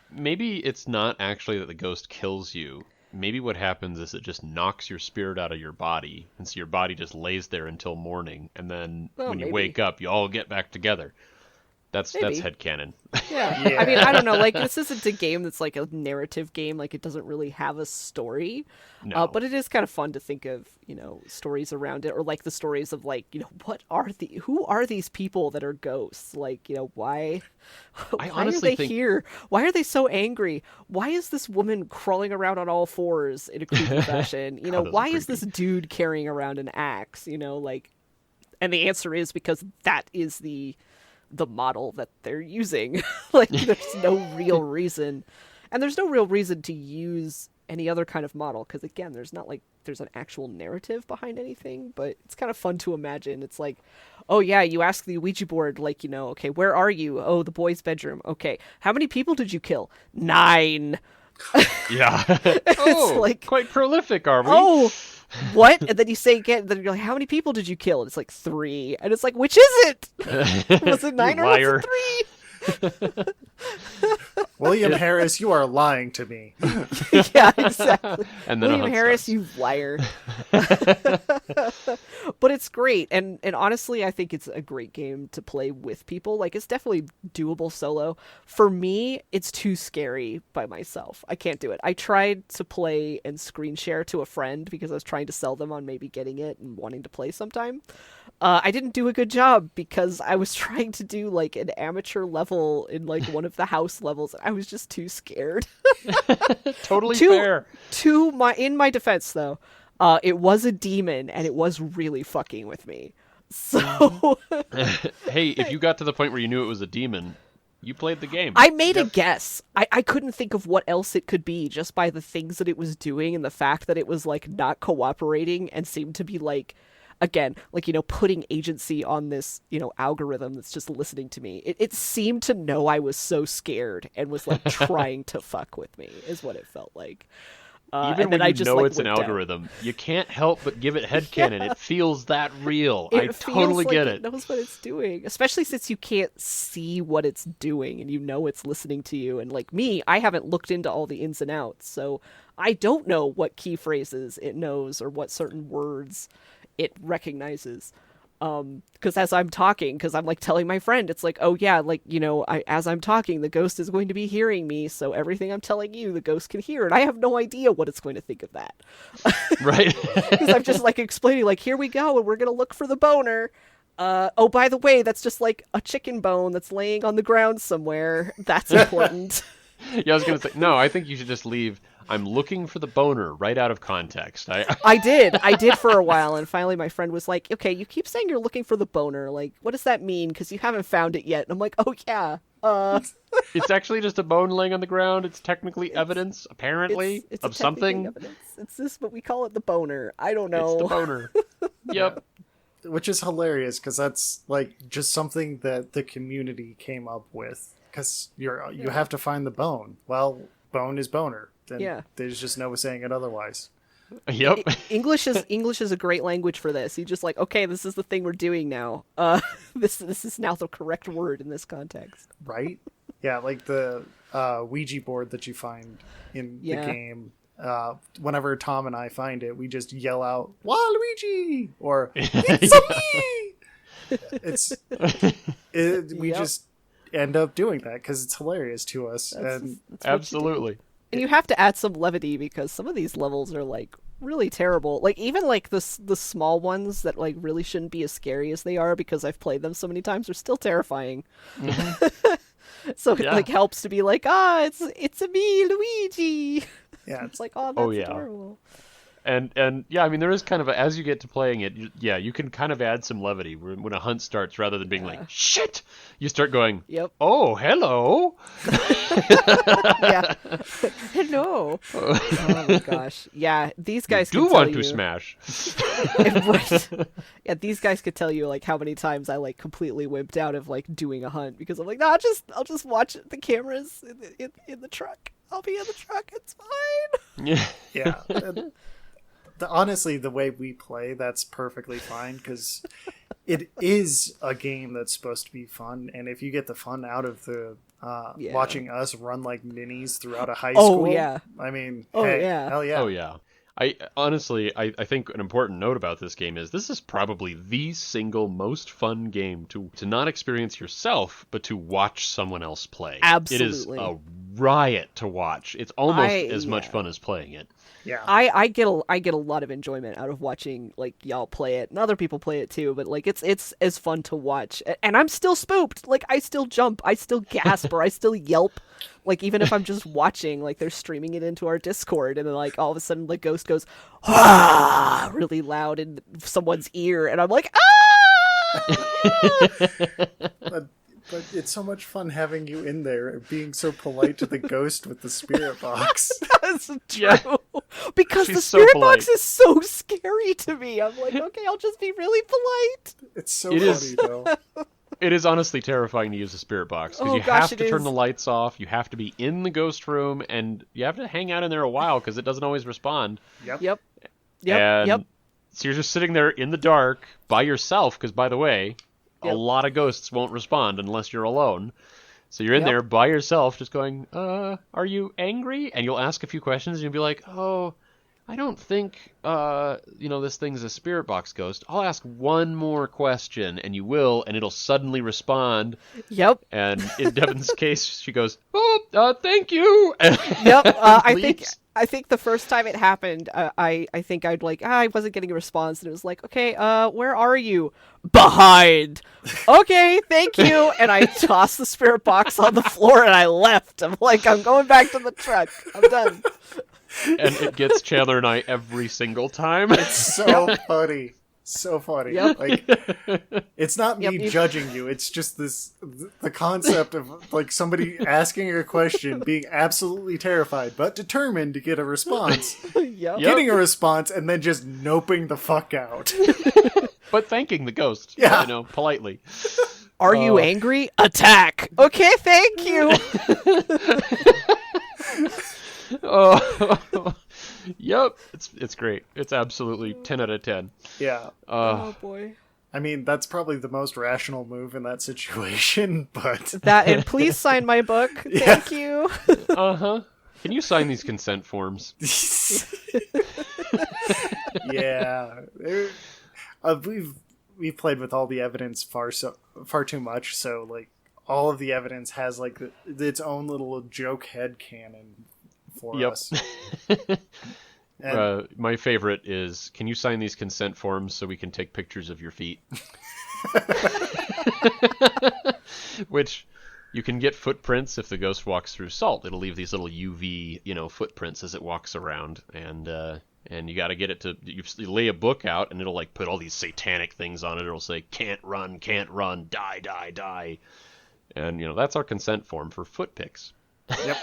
Speaker 3: Maybe it's not actually that the ghost kills you. Maybe what happens is it just knocks your spirit out of your body, and so your body just lays there until morning, and then when you wake up, you all get back together. That's headcanon.
Speaker 2: Yeah. I mean, I don't know. Like, this isn't a game that's like a narrative game. Like, it doesn't really have a story.
Speaker 3: No.
Speaker 2: But it is kind of fun to think of, you know, stories around it, or like the stories of like, you know, who are these people that are ghosts? Like, you know, why are they here? Why are they so angry? Why is this woman crawling around on all fours in a creepy fashion? You know, why is this dude carrying around an axe? You know, like, and the answer is because that is the model that they're using. Like, there's no real reason, and there's no real reason to use any other kind of model, because again, there's not like there's an actual narrative behind anything, but it's kind of fun to imagine. It's like, oh yeah, you ask the Ouija board, like, you know, okay, where are you? Oh, the boys' bedroom. Okay, how many people did you kill? 9.
Speaker 3: Yeah.
Speaker 2: It's like,
Speaker 3: quite prolific, are we?
Speaker 2: Oh, what? And then you say again, then you're like, how many people did you kill? And it's like 3. And it's like, which is it? Was it 9 or was it 3?
Speaker 1: William Harris, you are lying to me.
Speaker 2: Yeah, exactly.
Speaker 3: And then
Speaker 2: William Harris, you liar. But it's great, and honestly, I think it's a great game to play with people. Like, it's definitely doable solo. For me, it's too scary by myself. I can't do it. I tried to play and screen share to a friend because I was trying to sell them on maybe getting it and wanting to play sometime. I didn't do a good job because I was trying to do like an amateur level in like one of the house levels. I was just too scared.
Speaker 3: Totally fair.
Speaker 2: In my defense though, it was a demon and it was really fucking with me. So
Speaker 3: hey, if you got to the point where you knew it was a demon, you played the game.
Speaker 2: I made a guess. I couldn't think of what else it could be just by the things that it was doing and the fact that it was like not cooperating and seemed to be like, again, like, you know, putting agency on this, you know, algorithm that's just listening to me. It seemed to know I was so scared and was like trying to fuck with me is what it felt like.
Speaker 3: Even when you know it's an algorithm, you can't help but give it headcanon. Yeah. It feels that real. I totally get it.
Speaker 2: It knows what it's doing, especially since you can't see what it's doing and you know it's listening to you. And like me, I haven't looked into all the ins and outs, so I don't know what key phrases it knows or what certain words it recognizes. Because as I'm talking, because I'm like telling my friend, it's like, oh yeah, like, you know, as I'm talking, the ghost is going to be hearing me, so everything I'm telling you, the ghost can hear, and I have no idea what it's going to think of that.
Speaker 3: Right.
Speaker 2: Because I'm just like explaining, like, here we go, and we're going to look for the boner. Oh, by the way, that's just like a chicken bone that's laying on the ground somewhere. That's important.
Speaker 3: Yeah, I was going to say, no, I think you should just leave, I'm looking for the boner, right out of context.
Speaker 2: I did for a while, and finally my friend was like, okay, you keep saying you're looking for the boner. Like, what does that mean? Because you haven't found it yet. And I'm like, oh, yeah.
Speaker 3: It's actually just a bone laying on the ground. It's technically evidence, apparently,
Speaker 2: it's
Speaker 3: of something.
Speaker 2: Evidence. It's this, but we call it the boner. I don't know.
Speaker 3: It's the boner. Yep.
Speaker 1: Which is hilarious, because that's, like, just something that the community came up with. Because you have to find the bone. Well, bone is boner. Then there's just no saying it otherwise.
Speaker 3: Yep.
Speaker 2: English is a great language for this. You just like, okay, this is the thing we're doing now. This is now the correct word in this context.
Speaker 1: Right? Yeah, like the Ouija board that you find in the game. Whenever Tom and I find it, we just yell out, Waluigi! Or, it's me! We just end up doing that because it's hilarious to us.
Speaker 2: That's
Speaker 1: And
Speaker 2: what you do.
Speaker 3: Absolutely.
Speaker 2: And you have to add some levity because some of these levels are like really terrible. Like even like the small ones that like really shouldn't be as scary as they are because I've played them so many times are still terrifying. So it
Speaker 3: Yeah.
Speaker 2: like helps to be like, it's a me, Luigi.
Speaker 1: yeah,
Speaker 2: It's like, oh, that's
Speaker 3: Oh, yeah.
Speaker 2: adorable.
Speaker 3: And yeah, I mean, there is kind of as you get to playing it, you can kind of add some levity when a hunt starts, rather than being like, shit, you start going,
Speaker 2: Yep.
Speaker 3: oh, hello.
Speaker 2: Yeah. Hello. Oh my gosh. Yeah, these guys
Speaker 3: Do
Speaker 2: can tell
Speaker 3: want
Speaker 2: you.
Speaker 3: to smash.
Speaker 2: Right. Yeah, these guys could tell you like how many times I like completely wimped out of like doing a hunt because I'm like, no, I'll just watch the cameras in the truck. I'll be in the truck. It's fine.
Speaker 3: Yeah.
Speaker 1: yeah. And honestly, the way we play, that's perfectly fine because it is a game that's supposed to be fun, and if you get the fun out of the
Speaker 2: Yeah.
Speaker 1: watching us run like ninnies throughout a high
Speaker 2: Oh,
Speaker 1: school,
Speaker 2: yeah.
Speaker 1: I mean,
Speaker 2: Oh,
Speaker 1: hey,
Speaker 2: yeah.
Speaker 1: hell yeah,
Speaker 3: Oh yeah. I honestly, I think an important note about this game is this is probably the single most fun game to not experience yourself, but to watch someone else play.
Speaker 2: Absolutely.
Speaker 3: It is a riot to watch. It's almost as much
Speaker 2: yeah.
Speaker 3: fun as playing it.
Speaker 1: yeah.
Speaker 2: I get a lot of enjoyment out of watching like y'all play it and other people play it too, but like it's as fun to watch. And I'm still spooked. Like I still jump, I still gasp, or I still yelp. Like even if I'm just watching, like they're streaming it into our Discord, and then like all of a sudden the ghost goes really loud in someone's ear, and I'm like
Speaker 1: But it's so much fun having you in there and being so polite to the ghost with the spirit box.
Speaker 2: That's true.
Speaker 3: Yeah.
Speaker 2: Because
Speaker 3: She's
Speaker 2: the
Speaker 3: so
Speaker 2: spirit
Speaker 3: polite.
Speaker 2: box is so scary to me. I'm like, okay, I'll just be really polite.
Speaker 1: It's so
Speaker 3: It
Speaker 1: funny
Speaker 3: is.
Speaker 1: though.
Speaker 3: It is honestly terrifying to use a spirit box because
Speaker 2: Oh,
Speaker 3: you
Speaker 2: gosh,
Speaker 3: have
Speaker 2: it
Speaker 3: to turn
Speaker 2: is.
Speaker 3: the lights off, you have to be in the ghost room, and you have to hang out in there a while because it doesn't always respond.
Speaker 2: Yep.
Speaker 3: And
Speaker 2: Yep.
Speaker 3: so you're just sitting there in the dark by yourself because, by the way, a
Speaker 2: Yep.
Speaker 3: lot of ghosts won't respond unless you're alone. So you're in
Speaker 2: Yep.
Speaker 3: there by yourself just going, are you angry? And you'll ask a few questions and you'll be like, oh, I don't think, this thing's a spirit box ghost. I'll ask one more question, and you will, and it'll suddenly respond.
Speaker 2: Yep.
Speaker 3: And in Devin's case, she goes, "Oh, thank you."
Speaker 2: Yep.
Speaker 3: Leaves.
Speaker 2: I think the first time it happened, I think I'd like I wasn't getting a response, and it was like, okay, where are you? Behind. Okay, thank you. And I tossed the spirit box on the floor and I left. I'm like, I'm going back to the truck. I'm done.
Speaker 3: And it gets Chandler and I every single time.
Speaker 1: It's so funny. So funny.
Speaker 2: Yep.
Speaker 1: Like, it's not me
Speaker 2: Yep.
Speaker 1: judging you. It's just the concept of like somebody asking a question, being absolutely terrified but determined to get a response,
Speaker 2: Yep.
Speaker 1: getting a response, and then just noping the fuck out.
Speaker 3: But thanking the ghost,
Speaker 1: Yeah.
Speaker 3: politely.
Speaker 2: Are you angry? Attack. Okay, thank you.
Speaker 3: Oh, yep. It's great. It's absolutely 10 out of 10.
Speaker 1: Yeah.
Speaker 2: Oh boy.
Speaker 1: I mean, that's probably the most rational move in that situation, but
Speaker 2: That and please sign my book. Thank you.
Speaker 3: Uh-huh. Can you sign these consent forms?
Speaker 1: yeah. We've played with all the evidence far too much, so like all of the evidence has like its own little joke head canon for
Speaker 3: Yep.
Speaker 1: us. And
Speaker 3: My favorite is, can you sign these consent forms so we can take pictures of your feet? Which you can get footprints if the ghost walks through salt. It'll leave these little UV, footprints as it walks around, and you got to get it to you lay a book out, and it'll like put all these satanic things on it. It'll say can't run, die, die, die, and that's our consent form for foot pics.
Speaker 1: yep.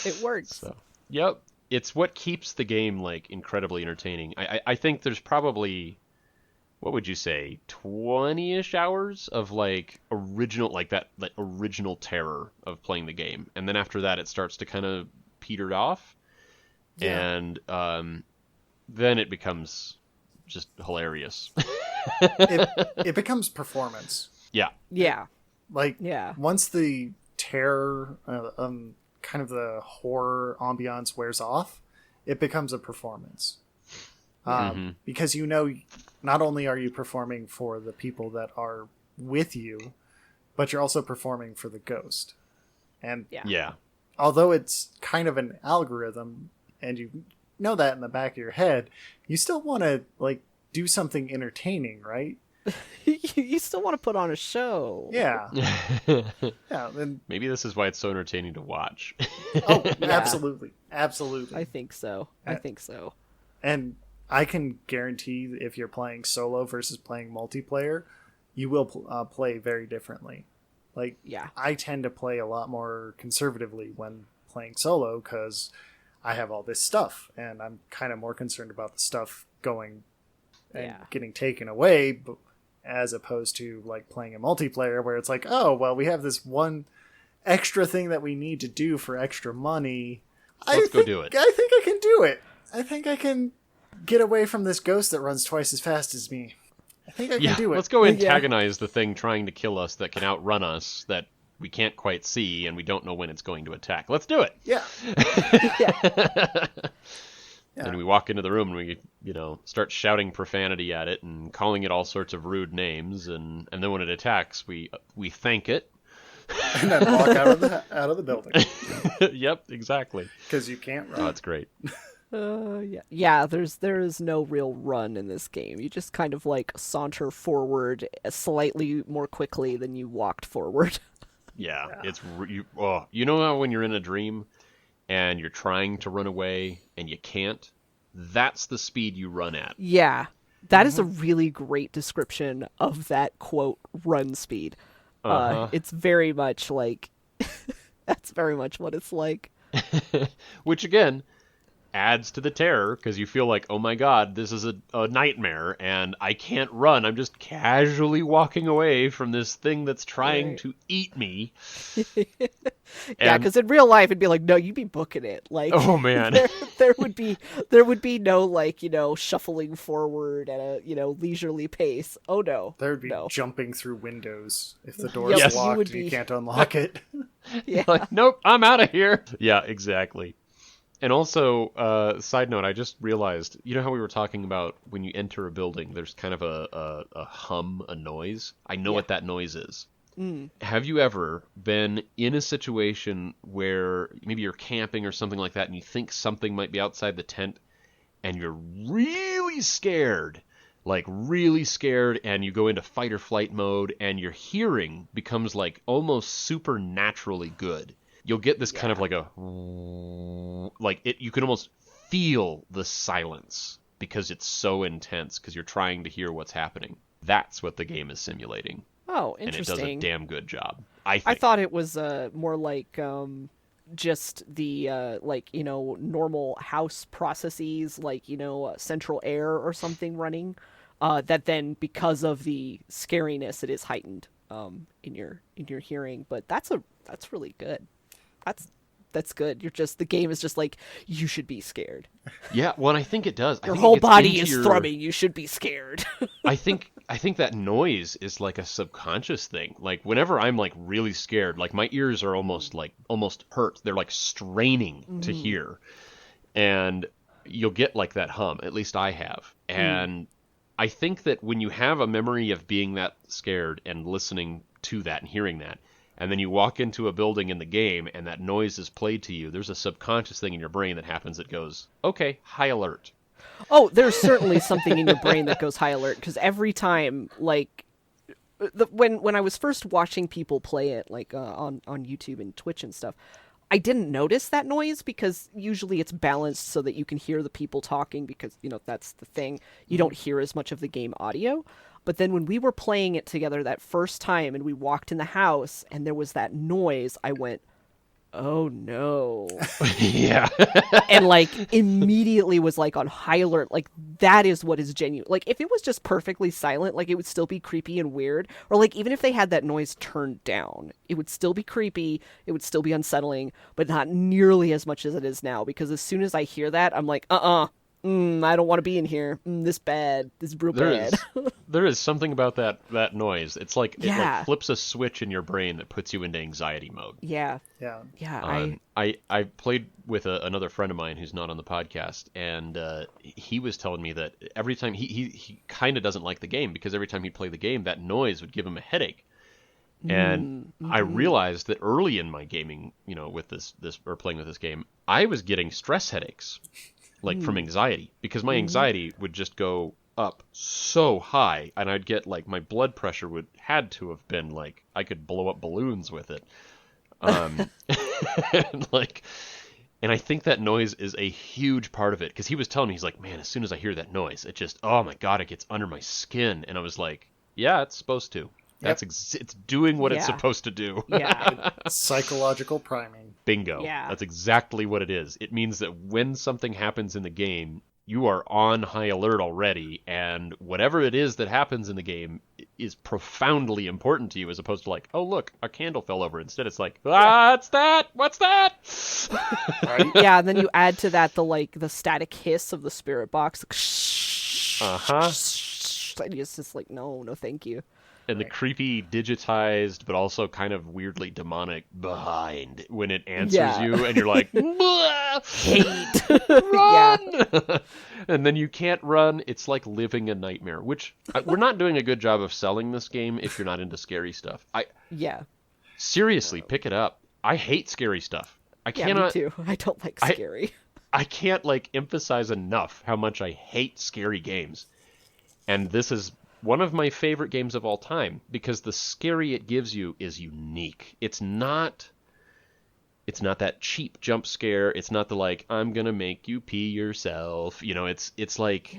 Speaker 2: It works.
Speaker 3: So, yep. It's what keeps the game like incredibly entertaining. I think there's probably, what would you say, 20-ish hours of like original, like that original terror of playing the game, and then after that it starts to kind of peter off, and then it becomes just hilarious.
Speaker 1: It becomes performance.
Speaker 3: Yeah.
Speaker 2: Yeah.
Speaker 1: Like
Speaker 2: Yeah.
Speaker 1: once the terror, kind of the horror ambiance wears off, it becomes a performance. Because not only are you performing for the people that are with you, but you're also performing for the ghost. And
Speaker 3: Yeah.
Speaker 1: although it's kind of an algorithm, and you know that in the back of your head, you still want to like do something entertaining, right?
Speaker 2: You still want to put on a show.
Speaker 1: Yeah. Yeah. And
Speaker 3: Maybe this is why it's so entertaining to watch.
Speaker 1: oh, absolutely, absolutely.
Speaker 2: I think so.
Speaker 1: And I can guarantee if you're playing solo versus playing multiplayer, you will play very differently. Like,
Speaker 2: Yeah.
Speaker 1: I tend to play a lot more conservatively when playing solo because I have all this stuff, and I'm kind of more concerned about the stuff going and getting taken away, as opposed to like playing a multiplayer where it's like, oh, well, we have this one extra thing that we need to do for extra money.
Speaker 3: Let's go do it.
Speaker 1: I think I can do it. I think I can get away from this ghost that runs twice as fast as me. I think I can do it.
Speaker 3: Let's go antagonize the thing trying to kill us that can outrun us, that we can't quite see, and we don't know when it's going to attack. Let's do it.
Speaker 1: Yeah.
Speaker 3: And we walk into the room and we, start shouting profanity at it and calling it all sorts of rude names, and then when it attacks, we thank it.
Speaker 1: And then walk out of the building.
Speaker 3: Yep, exactly.
Speaker 1: Because you can't run.
Speaker 3: Oh, it's great.
Speaker 2: Yeah. There is no real run in this game. You just kind of like saunter forward slightly more quickly than you walked forward.
Speaker 3: Yeah. It's you know how when you're in a dream and you're trying to run away and you can't? That's the speed you run at.
Speaker 2: Yeah, that is a really great description of that quote run speed. It's very much like that's very much what it's like.
Speaker 3: Which again adds to the terror because you feel like, oh my god, this is a nightmare and I can't run. I'm just casually walking away from this thing that's trying to eat me.
Speaker 2: Yeah, because in real life it'd be like, no, you'd be booking it. Like,
Speaker 3: oh man,
Speaker 2: there would be no like shuffling forward at a leisurely pace. Oh no,
Speaker 1: there would be
Speaker 2: no.
Speaker 1: jumping through windows if the door is
Speaker 2: Yes,
Speaker 1: locked and
Speaker 2: be...
Speaker 1: you can't unlock it.
Speaker 2: Yeah,
Speaker 3: like, nope, I'm out of here. Yeah, exactly. And also, side note, I just realized, you know how we were talking about when you enter a building, there's kind of a hum, a noise? I know what that noise is. Have you ever been in a situation where maybe you're camping or something like that and you think something might be outside the tent and you're really scared, and you go into fight or flight mode and your hearing becomes like almost supernaturally good? You'll get this kind of you can almost feel the silence because it's so intense because you're trying to hear what's happening. That's what the game is simulating.
Speaker 2: Oh, interesting.
Speaker 3: And it does a damn good job, I think.
Speaker 2: I thought it was more like just the normal house processes, like central air or something running. That then, because of the scariness, it is heightened in your hearing. But that's really good. That's good. The game is just like, you should be scared.
Speaker 3: Yeah, well, I think it does.
Speaker 2: Your whole body is thrumming. You should be scared.
Speaker 3: I think that noise is like a subconscious thing. Like whenever I'm like really scared, like my ears are almost hurt. They're like straining to hear. And you'll get like that hum. At least I have. And I think that when you have a memory of being that scared and listening to that and hearing that, and then you walk into a building in the game and that noise is played to you, there's a subconscious thing in your brain that happens that goes, okay, high alert.
Speaker 2: Oh, there's certainly something in your brain that goes high alert, because every time, like, when I was first watching people play it, like on YouTube and Twitch and stuff, I didn't notice that noise because usually it's balanced so that you can hear the people talking because, that's the thing. You don't hear as much of the game audio. But then when we were playing it together that first time and we walked in the house and there was that noise, I went, oh no.
Speaker 3: Yeah.
Speaker 2: And like immediately was like on high alert. Like that is what is genuine. Like if it was just perfectly silent, like it would still be creepy and weird. Or like even if they had that noise turned down, it would still be creepy. It would still be unsettling, but not nearly as much as it is now. Because as soon as I hear that, I'm like, I don't want to be in here. This bad. This is real bad.
Speaker 3: There is something about that noise. It's like it like flips a switch in your brain that puts you into anxiety mode.
Speaker 2: Yeah. I
Speaker 3: played with another friend of mine who's not on the podcast, and he was telling me that every time he kind of doesn't like the game because every time he'd play the game, that noise would give him a headache. And I realized that early in my gaming, with this or playing with this game, I was getting stress headaches, like from anxiety, because my anxiety would just go up so high, and I'd get like my blood pressure had to have been like I could blow up balloons with it. And and I think that noise is a huge part of it, because he was telling me, he's like, man, as soon as I hear that noise, it just, oh my God, it gets under my skin. And I was like, yeah, it's supposed to. That's it's doing what it's supposed to do.
Speaker 2: Yeah.
Speaker 1: Psychological priming.
Speaker 3: Bingo.
Speaker 2: Yeah.
Speaker 3: That's exactly what it is. It means that when something happens in the game, you are on high alert already, and whatever it is that happens in the game is profoundly important to you, as opposed to like, oh look, a candle fell over. Instead it's like, what's that? What's that?
Speaker 1: Right?
Speaker 2: Yeah, and then you add to that the static hiss of the spirit box.
Speaker 3: Uh-huh.
Speaker 2: And it's just like, no, thank you.
Speaker 3: And the creepy, digitized, but also kind of weirdly demonic behind when it answers you, and you're like,
Speaker 2: Hate.
Speaker 3: run!
Speaker 2: Yeah.
Speaker 3: And then you can't run. It's like living a nightmare, which we're not doing a good job of selling this game if you're not into scary stuff.
Speaker 2: Yeah.
Speaker 3: Seriously, pick it up. I hate scary stuff.
Speaker 2: Yeah, me too. I don't like scary.
Speaker 3: I can't emphasize enough how much I hate scary games. And this is one of my favorite games of all time, because the scary it gives you is unique. It's not that cheap jump scare. It's not the like, I'm gonna make you pee yourself. It's like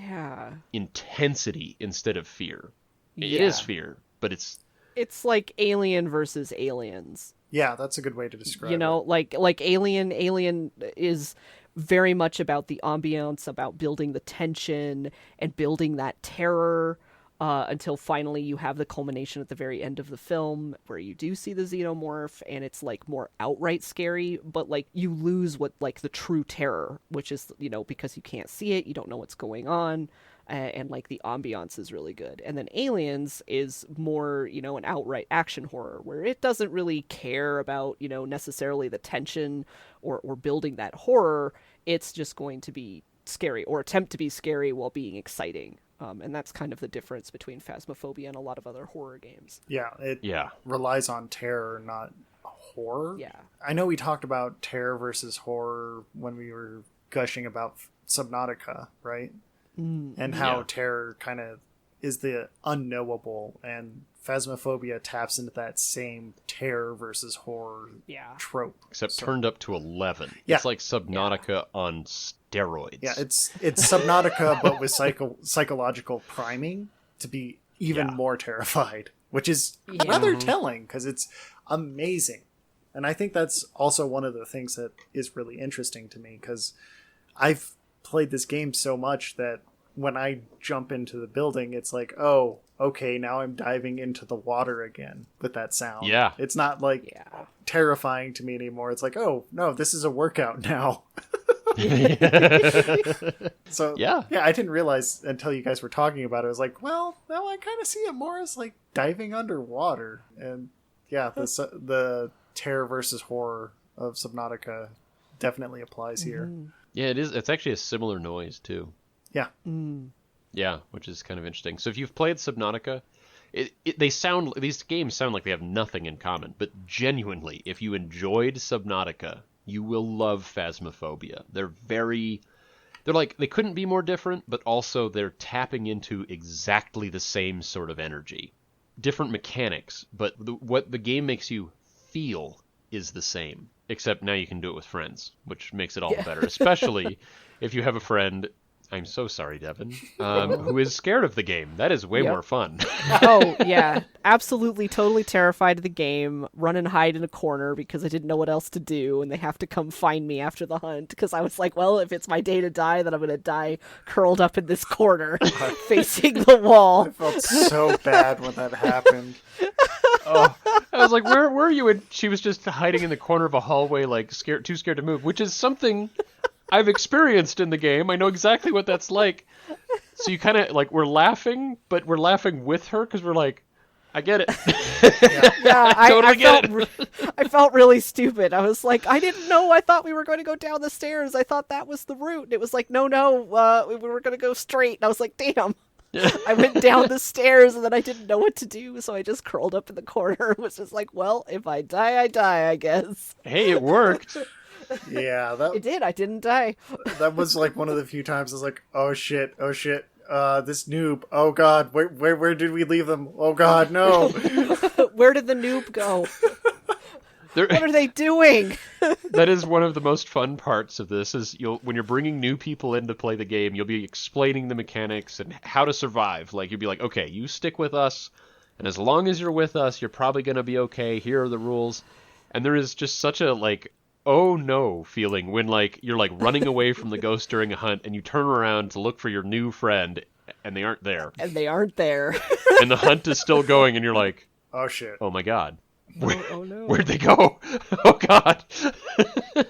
Speaker 3: intensity instead of fear. It is fear, but
Speaker 2: it's like Alien versus Aliens.
Speaker 1: Yeah, that's a good way to describe it.
Speaker 2: Like Alien is very much about the ambiance, about building the tension and building that terror. Until finally you have the culmination at the very end of the film where you do see the xenomorph, and it's like more outright scary, but like you lose what like the true terror, which is, because you can't see it, you don't know what's going on, and like the ambiance is really good. And then Aliens is more, an outright action horror where it doesn't really care about, necessarily the tension or building that horror. It's just going to be scary, or attempt to be scary while being exciting. And that's kind of the difference between Phasmophobia and a lot of other horror games.
Speaker 1: Yeah, it relies on terror, not horror.
Speaker 2: Yeah.
Speaker 1: I know we talked about terror versus horror when we were gushing about Subnautica, right? And how terror kind of is the unknowable, and Phasmophobia taps into that same terror versus horror trope.
Speaker 3: Except turned up to 11. Yeah. It's like Subnautica on steroids.
Speaker 1: Yeah, it's Subnautica, but with psychological priming to be even more terrified, which is rather telling, because it's amazing. And I think that's also one of the things that is really interesting to me, because I've played this game so much that when I jump into the building, it's like, oh, okay, now I'm diving into the water again with that sound.
Speaker 3: Yeah.
Speaker 1: It's not like terrifying to me anymore. It's like, oh, no, this is a workout now. So, I didn't realize until you guys were talking about it. I was like, well, now I kind of see it more as like diving underwater. And the terror versus horror of Subnautica definitely applies here.
Speaker 3: Yeah, it is. It's actually a similar noise, too.
Speaker 1: Yeah.
Speaker 3: Yeah, which is kind of interesting. So if you've played Subnautica, these games sound like they have nothing in common, but genuinely, if you enjoyed Subnautica, you will love Phasmophobia. They couldn't be more different, but also they're tapping into exactly the same sort of energy. Different mechanics, but what the game makes you feel is the same, except now you can do it with friends, which makes it all the better, especially if you have a friend. I'm so sorry, Devin, who is scared of the game. That is way more fun.
Speaker 2: Oh, yeah. Absolutely, totally terrified of the game. Run and hide in a corner because I didn't know what else to do, and they have to come find me after the hunt, because I was like, well, if it's my day to die, then I'm going to die curled up in this corner, facing the wall.
Speaker 1: I felt so bad when that happened.
Speaker 3: I was like, where were you? And she was just hiding in the corner of a hallway, like too scared to move, which is something I've experienced in the game. I know exactly what that's like. So you kind of like, we're laughing, but we're laughing with her because we're like, I get it.
Speaker 2: Yeah,
Speaker 3: I
Speaker 2: I felt really stupid. I was like, I didn't know. I thought we were going to go down the stairs. I thought that was the route. And it was like, no, we were going to go straight. And I was like, damn. I went down the stairs and then I didn't know what to do, so I just curled up in the corner and was just like, well, if I die, I die, I guess.
Speaker 3: Hey, it worked.
Speaker 1: Yeah,
Speaker 2: It did. I didn't die.
Speaker 1: that was like one of the few times I was like, oh shit, this noob, oh god, where did we leave them? Oh god, no.
Speaker 2: Where did the noob go? What are they doing?
Speaker 3: That is one of the most fun parts of this, is when you're bringing new people in to play the game, you'll be explaining the mechanics and how to survive. Like, you'll be like, okay, you stick with us, and as long as you're with us, you're probably going to be okay. Here are the rules. And there is just such a, like, oh no feeling when, like, you're, like, running away from the ghost during a hunt, and you turn around to look for your new friend, and they aren't there.
Speaker 2: And they aren't there.
Speaker 3: And the hunt is still going, and you're like,
Speaker 1: Oh shit.
Speaker 3: oh my god.
Speaker 2: Oh no.
Speaker 3: Where'd they go? Oh god. And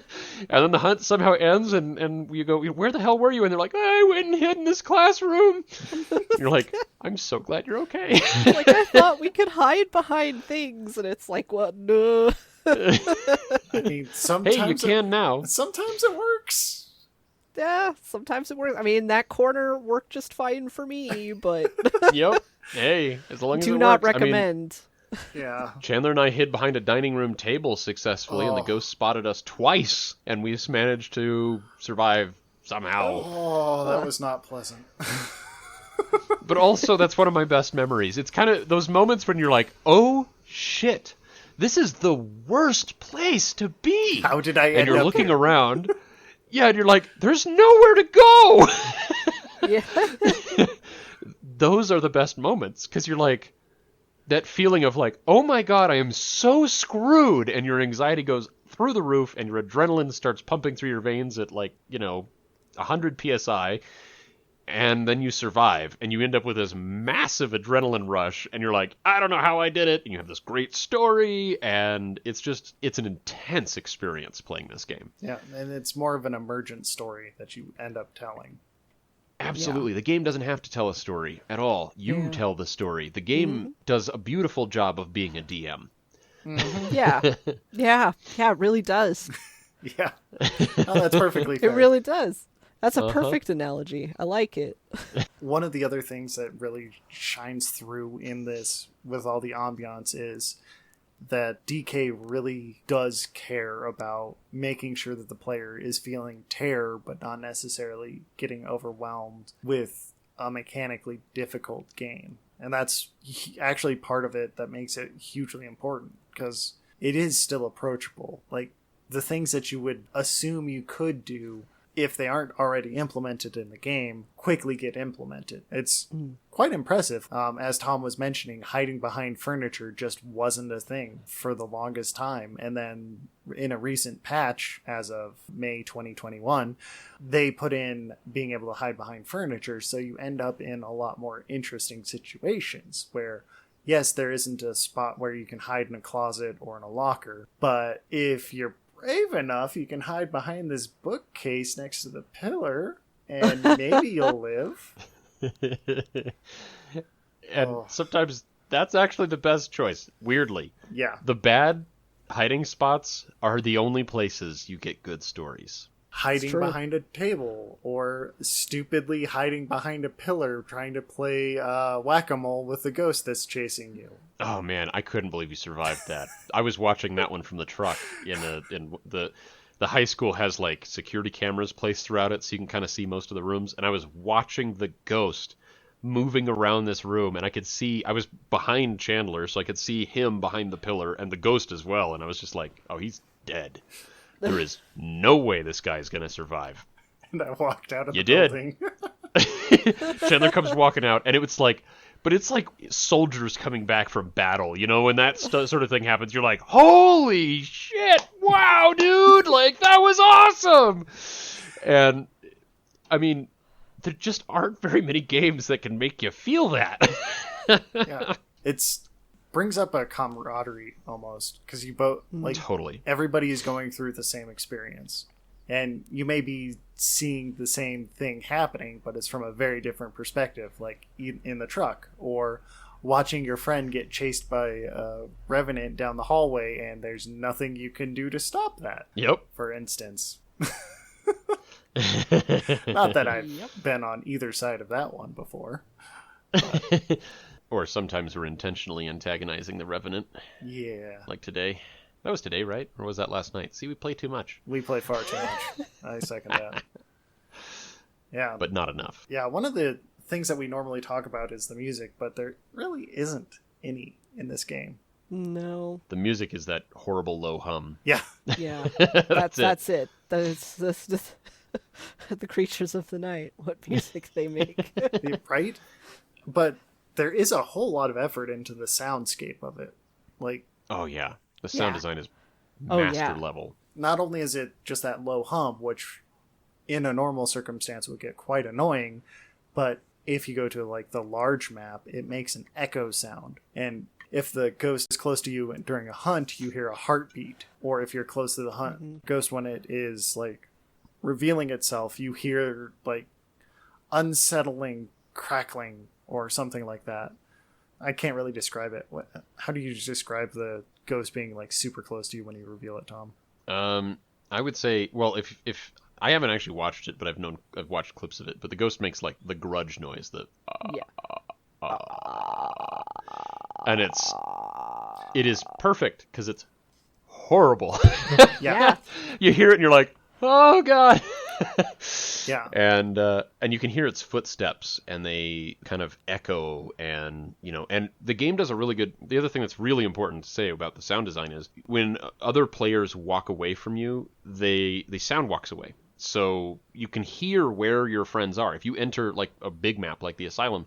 Speaker 3: then the hunt somehow ends, and you go, where the hell were you? And they're like, I went and hid in this classroom. You're like, I'm so glad you're okay.
Speaker 2: Like, I thought we could hide behind things, and it's like, what? No.
Speaker 1: I mean, sometimes
Speaker 3: Hey, you can now.
Speaker 1: Sometimes it works.
Speaker 2: Yeah, sometimes it works. I mean, that corner worked just fine for me, but
Speaker 3: Yep. Hey, as long as
Speaker 2: do
Speaker 3: it
Speaker 2: not
Speaker 3: works. I mean,
Speaker 2: recommend.
Speaker 1: Yeah.
Speaker 3: Chandler and I hid behind a dining room table successfully, and the ghost spotted us twice, and we just managed to survive somehow.
Speaker 1: Oh, that was not pleasant.
Speaker 3: But also, that's one of my best memories. It's kind of those moments when you're like, oh shit, this is the worst place to be.
Speaker 1: How did I end
Speaker 3: And you're
Speaker 1: up
Speaker 3: looking
Speaker 1: here?
Speaker 3: around. Yeah, and you're like, there's nowhere to go.
Speaker 2: Yeah.
Speaker 3: Those are the best moments, because you're like, that feeling of like, oh my god, I am so screwed, and your anxiety goes through the roof, and your adrenaline starts pumping through your veins at, like, 100 psi, and then you survive, and you end up with this massive adrenaline rush, and you're like, I don't know how I did it, and you have this great story, and it's an intense experience playing this game.
Speaker 1: Yeah, and it's more of an emergent story that you end up telling.
Speaker 3: Absolutely. The game doesn't have to tell a story at all. You tell the story. The game does a beautiful job of being a DM.
Speaker 2: Yeah. Yeah. Yeah, it really does.
Speaker 1: Yeah. Oh, that's perfectly fair.
Speaker 2: It really does. That's a perfect analogy. I like it.
Speaker 1: One of the other things that really shines through in this with all the ambiance is that DK really does care about making sure that the player is feeling terror, but not necessarily getting overwhelmed with a mechanically difficult game. And that's actually part of it that makes it hugely important, because it is still approachable. Like, the things that you would assume you could do, if they aren't already implemented in the game, quickly get implemented. It's quite impressive. As Tom was mentioning, hiding behind furniture just wasn't a thing for the longest time. And then in a recent patch, as of May 2021, they put in being able to hide behind furniture, so you end up in a lot more interesting situations where, yes, there isn't a spot where you can hide in a closet or in a locker, but if you're brave enough, you can hide behind this bookcase next to the pillar, and maybe you'll live.
Speaker 3: And sometimes that's actually the best choice, weirdly.
Speaker 1: Yeah.
Speaker 3: The bad hiding spots are the only places you get good stories.
Speaker 1: Hiding behind a table, or stupidly hiding behind a pillar trying to play whack-a-mole with the ghost that's chasing you.
Speaker 3: Oh man, I couldn't believe you survived that. I was watching that one from the truck in the high school has like security cameras placed throughout it, so you can kind of see most of the rooms, and I was watching the ghost moving around this room, and I was behind Chandler, so I could see him behind the pillar and the ghost as well, and I was just like, oh, he's dead. There is no way this guy's gonna survive.
Speaker 1: And I walked out of
Speaker 3: You
Speaker 1: the
Speaker 3: did.
Speaker 1: building.
Speaker 3: Chandler comes walking out, and it's like soldiers coming back from battle. When that sort of thing happens, you're like, holy shit, wow, dude, like, that was awesome! And, I mean, there just aren't very many games that can make you feel that.
Speaker 1: Yeah. It's brings up a camaraderie almost, because you both, like,
Speaker 3: Totally.
Speaker 1: everybody is going through the same experience, and you may be seeing the same thing happening, but it's from a very different perspective, like in the truck, or watching your friend get chased by a revenant down the hallway, and there's nothing you can do to stop that.
Speaker 3: Yep.
Speaker 1: For instance. Not that I've been on either side of that one before.
Speaker 3: Or sometimes we're intentionally antagonizing the Revenant,
Speaker 1: Yeah.
Speaker 3: like today. That was today, right? Or was that last night? See, we play too much.
Speaker 1: We play far too much. I second that. Yeah.
Speaker 3: But not enough.
Speaker 1: Yeah, one of the things that we normally talk about is the music, but there really isn't any in this game.
Speaker 2: No.
Speaker 3: The music is that horrible low hum.
Speaker 1: Yeah.
Speaker 2: Yeah.
Speaker 3: That's
Speaker 2: it. That's the creatures of the night. What music they make.
Speaker 1: Right? But there is a whole lot of effort into the soundscape of it. Like,
Speaker 3: Oh, yeah. The sound
Speaker 2: Yeah.
Speaker 3: design is
Speaker 2: Oh,
Speaker 3: master
Speaker 2: yeah.
Speaker 3: level.
Speaker 1: not only is it just that low hum, which in a normal circumstance would get quite annoying, but if you go to like the large map, it makes an echo sound. And if the ghost is close to you during a hunt, you hear a heartbeat. Or if you're close to the ghost when it is like revealing itself, you hear like unsettling crackling or something like that. I can't really describe it. How do you describe the ghost being like super close to you when you reveal it, Tom?
Speaker 3: I would say, well, if I haven't actually watched it, but I've watched clips of it. But the ghost makes like the grudge noise,
Speaker 2: Yeah.
Speaker 3: and it is perfect because it's horrible.
Speaker 2: Yeah.
Speaker 3: You hear it and you're like, oh god.
Speaker 1: Yeah.
Speaker 3: And you can hear its footsteps, and they kind of echo, and and the game does a really good. The other thing that's really important to say about the sound design is when other players walk away from you, the sound walks away, so you can hear where your friends are. If you enter like a big map like the Asylum,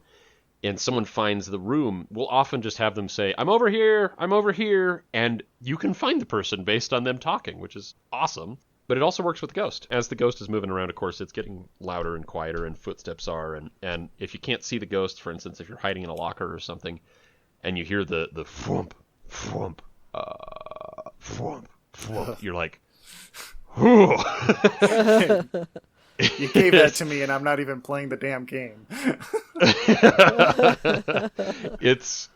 Speaker 3: and someone finds the room, we'll often just have them say, I'm over here, and you can find the person based on them talking, which is awesome. But it also works with the ghost. As the ghost is moving around, of course, it's getting louder and quieter, and footsteps are. And if you can't see the ghost, for instance, if you're hiding in a locker or something, and you hear the thwomp, thwomp, thwomp, thwomp, you're like, whew.
Speaker 1: You gave that to me, and I'm not even playing the damn game.
Speaker 3: It's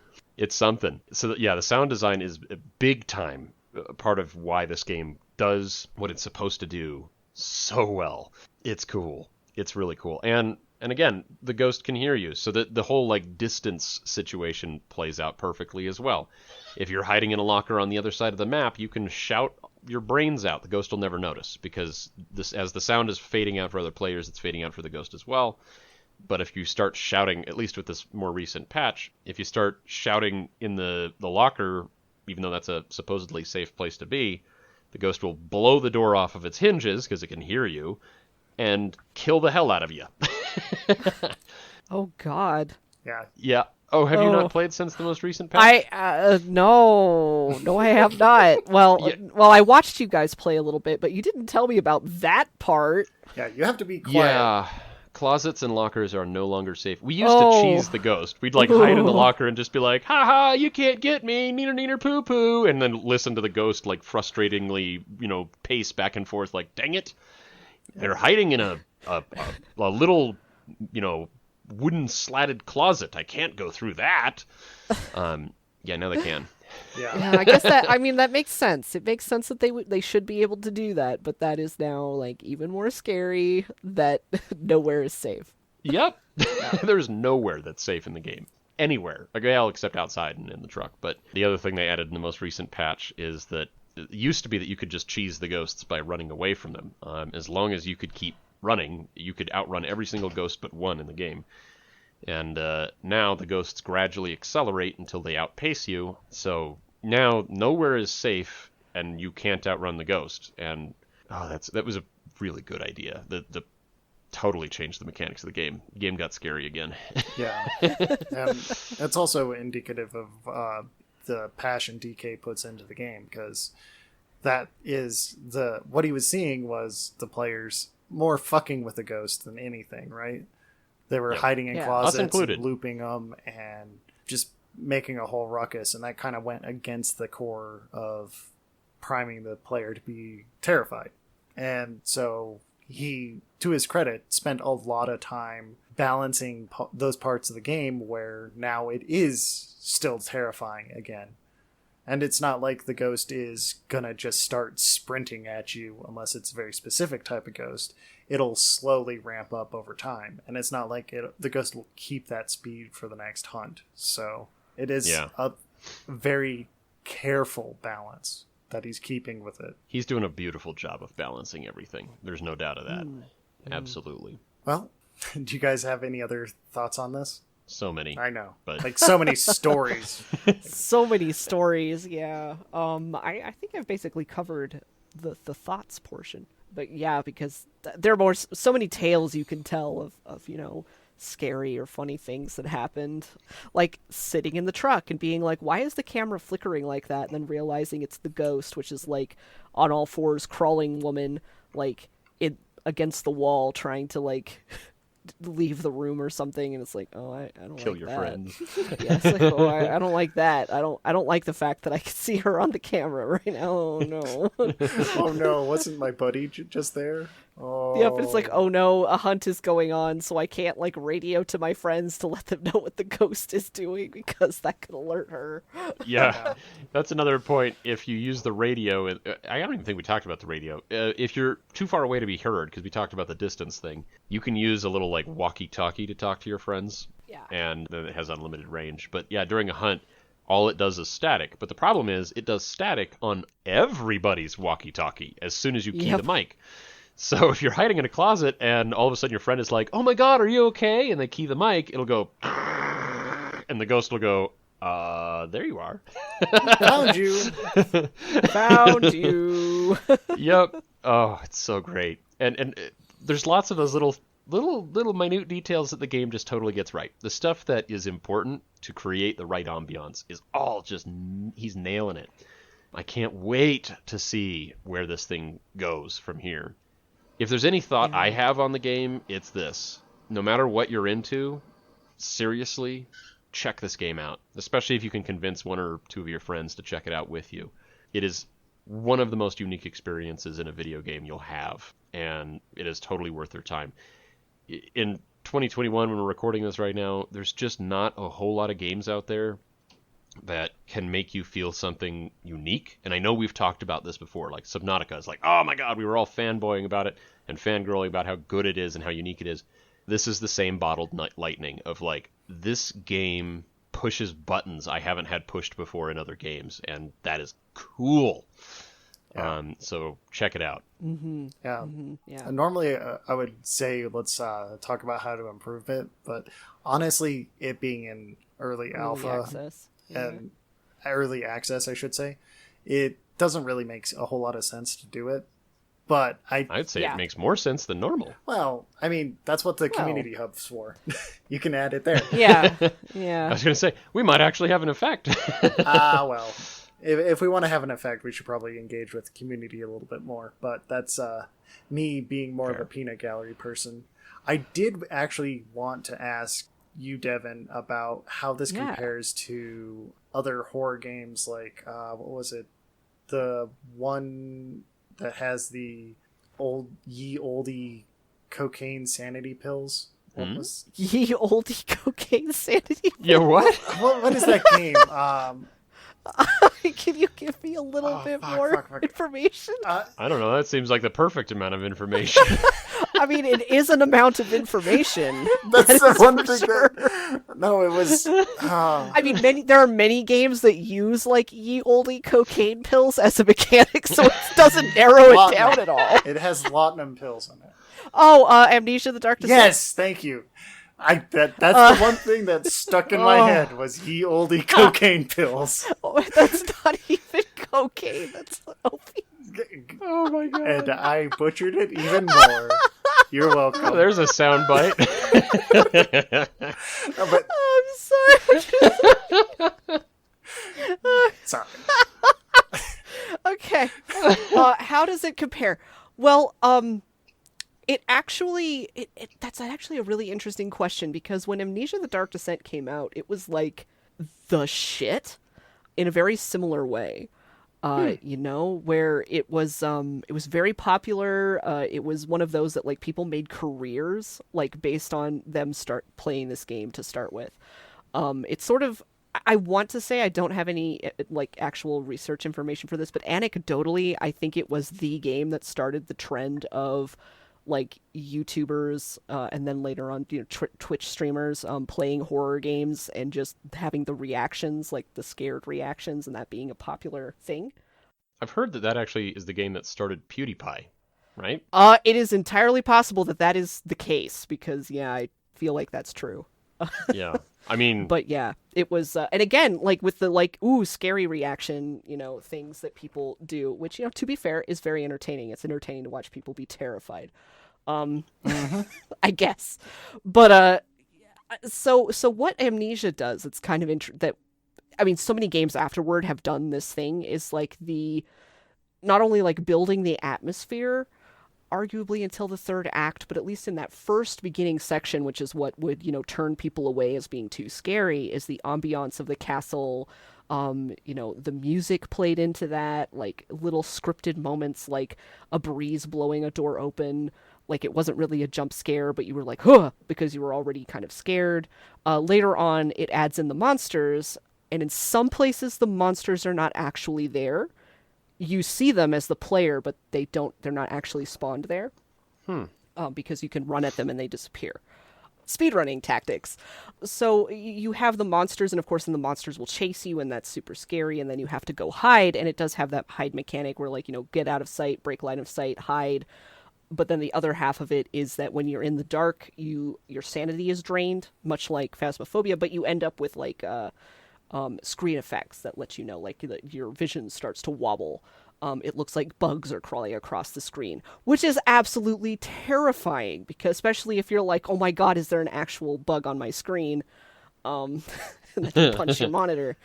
Speaker 3: something. So yeah, the sound design is a big time part of why this game does what it's supposed to do so well. It's cool. It's really cool. And again, the ghost can hear you, so that the whole like distance situation plays out perfectly as well. If you're hiding in a locker on the other side of the map, you can shout your brains out. The ghost will never notice, because as the sound is fading out for other players, it's fading out for the ghost as well. But if you start shouting, at least with this more recent patch, if you start shouting in the locker, even though that's a supposedly safe place to be, the ghost will blow the door off of its hinges because it can hear you and kill the hell out of you.
Speaker 2: Oh God.
Speaker 1: Yeah.
Speaker 3: Yeah. Oh, have you not played since the most recent patch?
Speaker 2: No, I have not. Well,
Speaker 3: Yeah.
Speaker 2: well, I watched you guys play a little bit, but you didn't tell me about that part.
Speaker 1: Yeah, you have to be quiet.
Speaker 3: Yeah. Closets and lockers are no longer safe. We used to cheese the ghost. We'd like hide in the locker and just be like, ha ha, you can't get me, neener neener poo poo, and then listen to the ghost like frustratingly, pace back and forth like, dang it. They're hiding in a little, wooden slatted closet. I can't go through that. Yeah, now they can.
Speaker 1: Yeah.
Speaker 2: Yeah, I guess that makes sense. It makes sense that they should be able to do that, but that is now like even more scary that nowhere is safe.
Speaker 3: Yep. There's nowhere that's safe in the game. Anywhere. Well, except outside and in the truck. But the other thing they added in the most recent patch is that it used to be that you could just cheese the ghosts by running away from them. As long as you could keep running, you could outrun every single ghost but one in the game. And now the ghosts gradually accelerate until they outpace you. So now nowhere is safe, and you can't outrun the ghost. And that was a really good idea. The totally changed the mechanics of the game. The game got scary again.
Speaker 1: Yeah. And that's also indicative of the passion DK puts into the game, because that is what he was seeing was the players more fucking with the ghost than anything, right? They were hiding in closets, and looping them, and just making a whole ruckus, and that kind of went against the core of priming the player to be terrified. And so he, to his credit, spent a lot of time balancing those parts of the game where now it is still terrifying again. And it's not like the ghost is gonna just start sprinting at you unless it's a very specific type of ghost. It'll slowly ramp up over time. And it's not like the ghost will keep that speed for the next hunt. So it is a very careful balance that he's keeping with it.
Speaker 3: He's doing a beautiful job of balancing everything. There's no doubt of that. Absolutely.
Speaker 1: Well, do you guys have any other thoughts on this?
Speaker 3: So many.
Speaker 1: I know.
Speaker 3: But...
Speaker 1: like so many stories.
Speaker 2: So many stories, yeah. I think I've basically covered the thoughts portion. But yeah, because there are so many tales you can tell of, you know, scary or funny things that happened. Like sitting in the truck and being like, why is the camera flickering like that? And then realizing it's the ghost, which is like on all fours crawling woman, like against the wall trying to like leave the room or something, and it's like, oh, I don't
Speaker 3: kill
Speaker 2: like
Speaker 3: your
Speaker 2: that.
Speaker 3: friends.
Speaker 2: Yeah, it's like, oh, I don't like that. I don't like the fact that I can see her on the camera right now. Oh no.
Speaker 1: Oh no, wasn't my buddy just there? Oh.
Speaker 2: Yep, it's like, oh no, a hunt is going on, so I can't like radio to my friends to let them know what the ghost is doing because that could alert her.
Speaker 3: Yeah, that's another point. If you use the radio, I don't even think we talked about the radio. If you're too far away to be heard, because we talked about the distance thing, you can use a little like walkie-talkie to talk to your friends.
Speaker 2: Yeah.
Speaker 3: And then it has unlimited range. But yeah, during a hunt, all it does is static. But the problem is it does static on everybody's walkie-talkie as soon as you key the mic. So if you're hiding in a closet and all of a sudden your friend is like, oh my god, are you okay? And they key the mic, it'll go, and the ghost will go, there you are.
Speaker 1: Found you.
Speaker 2: Found you.
Speaker 3: Yep. Oh, it's so great. And there's lots of those little minute details that the game just totally gets right. The stuff that is important to create the right ambiance is all just, he's nailing it. I can't wait to see where this thing goes from here. If there's any thought I have on the game, it's this. No matter what you're into, seriously, check this game out. Especially if you can convince one or two of your friends to check it out with you. It is one of the most unique experiences in a video game you'll have, and it is totally worth their time. In 2021, when we're recording this right now, there's just not a whole lot of games out there that can make you feel something unique. And I know we've talked about this before, like Subnautica is like, oh my god, we were all fanboying about it and fangirling about how good it is and how unique it is. This is the same bottled lightning of like, this game pushes buttons I haven't had pushed before in other games, and that is cool. Yeah. So check it out.
Speaker 2: Mm-hmm.
Speaker 1: Yeah.
Speaker 2: Mm-hmm. Yeah.
Speaker 1: Normally, I would say let's talk about how to improve it, but honestly, it being in early alpha
Speaker 2: access.
Speaker 1: And early access, I should say, it doesn't really make a whole lot of sense to do it. But
Speaker 3: I'd say it makes more sense than normal.
Speaker 1: Well, I mean, that's what the community hub's for. You can add it there.
Speaker 2: Yeah, yeah.
Speaker 3: I was going to say, we might actually have an effect.
Speaker 1: Well, if we want to have an effect, we should probably engage with the community a little bit more. But that's me being more of a peanut gallery person. I did actually want to ask you, Devin, about how this compares to other horror games like, what was it? The one that has the ye olde cocaine sanity pills. What was
Speaker 2: ye olde cocaine sanity pills?
Speaker 3: Yeah, what?
Speaker 1: What is that game?
Speaker 2: Can you give me a little bit more information?
Speaker 3: I don't know. That seems like the perfect amount of information.
Speaker 2: I mean, it is an amount of information.
Speaker 1: That's the one thing
Speaker 2: sure.
Speaker 1: No, it was...
Speaker 2: I mean, there are many games that use, like, ye olde cocaine pills as a mechanic, so it doesn't narrow it down at all.
Speaker 1: It has laudanum pills in it.
Speaker 2: Oh, Amnesia: The Dark Descent.
Speaker 1: Yes, thank you. That's the one thing that stuck in my head was ye olde cocaine pills.
Speaker 2: Oh, that's not even cocaine. That's opium.
Speaker 3: Oh my god.
Speaker 1: And I butchered it even more. You're welcome.
Speaker 3: Oh, there's a sound bite.
Speaker 1: No, but...
Speaker 2: I'm sorry.
Speaker 1: Sorry.
Speaker 2: Okay. How does it compare? Well, that's actually a really interesting question, because when Amnesia: The Dark Descent came out, it was like the shit in a very similar way. You know, where it was very popular. It was one of those that like people made careers like based on them start playing this game to start with. It's sort of I want to say I don't have any like actual research information for this, but anecdotally, I think it was the game that started the trend of like YouTubers and then later on, Twitch streamers playing horror games and just having the reactions, like the scared reactions, and that being a popular thing.
Speaker 3: I've heard that actually is the game that started PewDiePie, right?
Speaker 2: It is entirely possible that that is the case because I feel like that's true.
Speaker 3: Yeah. I mean,
Speaker 2: but yeah, it was, and again, like with the like, ooh, scary reaction, things that people do, which, to be fair, is very entertaining. It's entertaining to watch people be terrified, I guess. But so what Amnesia does, it's kind of so many games afterward have done this thing, is like not only like building the atmosphere, arguably until the third act, but at least in that first beginning section, which is what would, turn people away as being too scary, is the ambiance of the castle. The music played into that, like little scripted moments, like a breeze blowing a door open. Like it wasn't really a jump scare, but you were like, huh, because you were already kind of scared. Later on, it adds in the monsters, and in some places, the monsters are not actually there. You see them as the player, but they're not actually spawned there. Because you can run at them and they disappear. Speedrunning tactics. So you have the monsters, and of course then the monsters will chase you, and that's super scary, and then you have to go hide, and it does have that hide mechanic where, like, get out of sight, break line of sight, hide. But then the other half of it is that when you're in the dark, your sanity is drained, much like Phasmophobia, but you end up with like screen effects that let you know, like, your vision starts to wobble. It looks like bugs are crawling across the screen, which is absolutely terrifying, because especially if you're like, oh my god, is there an actual bug on my screen? And then you punch your monitor.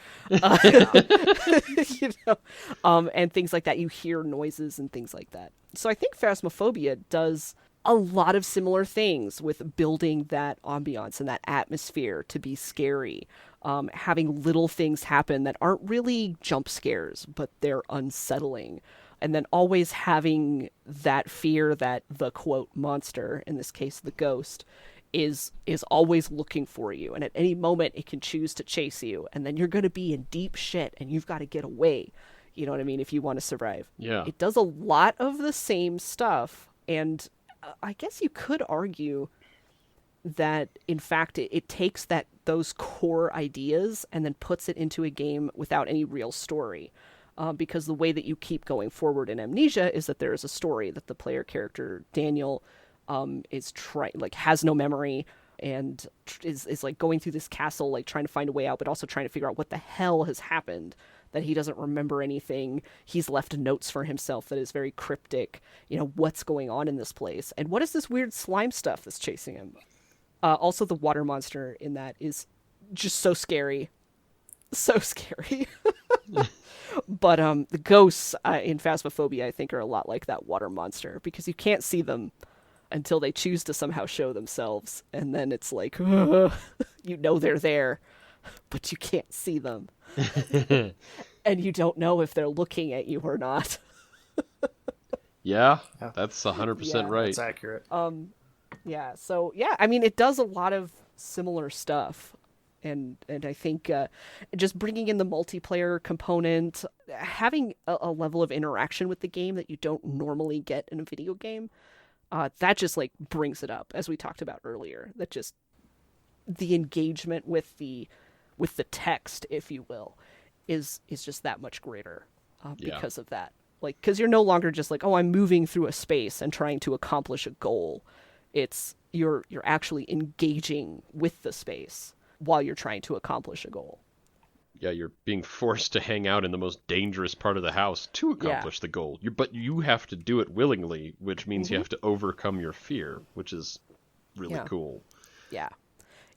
Speaker 2: And things like that. You hear noises and things like that. So I think Phasmophobia does a lot of similar things with building that ambiance and that atmosphere to be scary. Having little things happen that aren't really jump scares, but they're unsettling. And then always having that fear that the, quote, monster, in this case the ghost, is always looking for you. And at any moment it can choose to chase you. And then you're going to be in deep shit and you've got to get away. You know what I mean? If you want to survive.
Speaker 3: Yeah.
Speaker 2: It does a lot of the same stuff. And I guess you could argue that, in fact, it takes those core ideas and then puts it into a game without any real story. Because the way that you keep going forward in Amnesia is that there is a story that the player character, Daniel, has no memory and is like going through this castle, like trying to find a way out, but also trying to figure out what the hell has happened, that he doesn't remember anything. He's left notes for himself that is very cryptic. What's going on in this place? And what is this weird slime stuff that's chasing him? Also, the water monster in that is just so scary. So scary. But the ghosts in Phasmophobia, I think, are a lot like that water monster, because you can't see them until they choose to somehow show themselves. And then it's like, they're there, but you can't see them. And you don't know if they're looking at you or not.
Speaker 3: Yeah, that's 100% right.
Speaker 1: That's accurate.
Speaker 2: Yeah, so, I mean, it does a lot of similar stuff. And I think just bringing in the multiplayer component, having a level of interaction with the game that you don't normally get in a video game, that just, like, brings it up, as we talked about earlier. That just, the engagement with the text, if you will, is just that much greater because of that. Like, because you're no longer just like, oh, I'm moving through a space and trying to accomplish a goal. It's you're actually engaging with the space while you're trying to accomplish a goal.
Speaker 3: Yeah, you're being forced to hang out in the most dangerous part of the house to accomplish the goal. But you have to do it willingly, which means you have to overcome your fear, which is really cool. Yeah.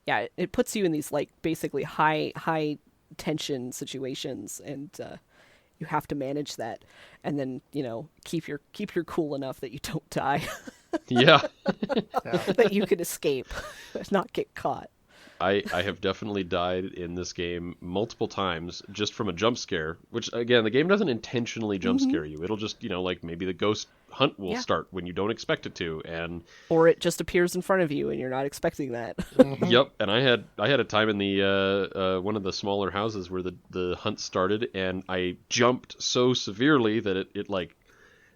Speaker 2: Yeah, it puts you in these, like, basically high tension situations, and you have to manage that, and then, keep your cool enough that you don't die.
Speaker 3: Yeah.
Speaker 2: That you can escape, not get caught.
Speaker 3: I have definitely died in this game multiple times just from a jump scare, which again, the game doesn't intentionally jump scare you. It'll just, like maybe the ghost hunt will start when you don't expect it to, and
Speaker 2: or it just appears in front of you and you're not expecting that.
Speaker 3: Yep, and I had a time in the one of the smaller houses where the hunt started, and I jumped so severely that it like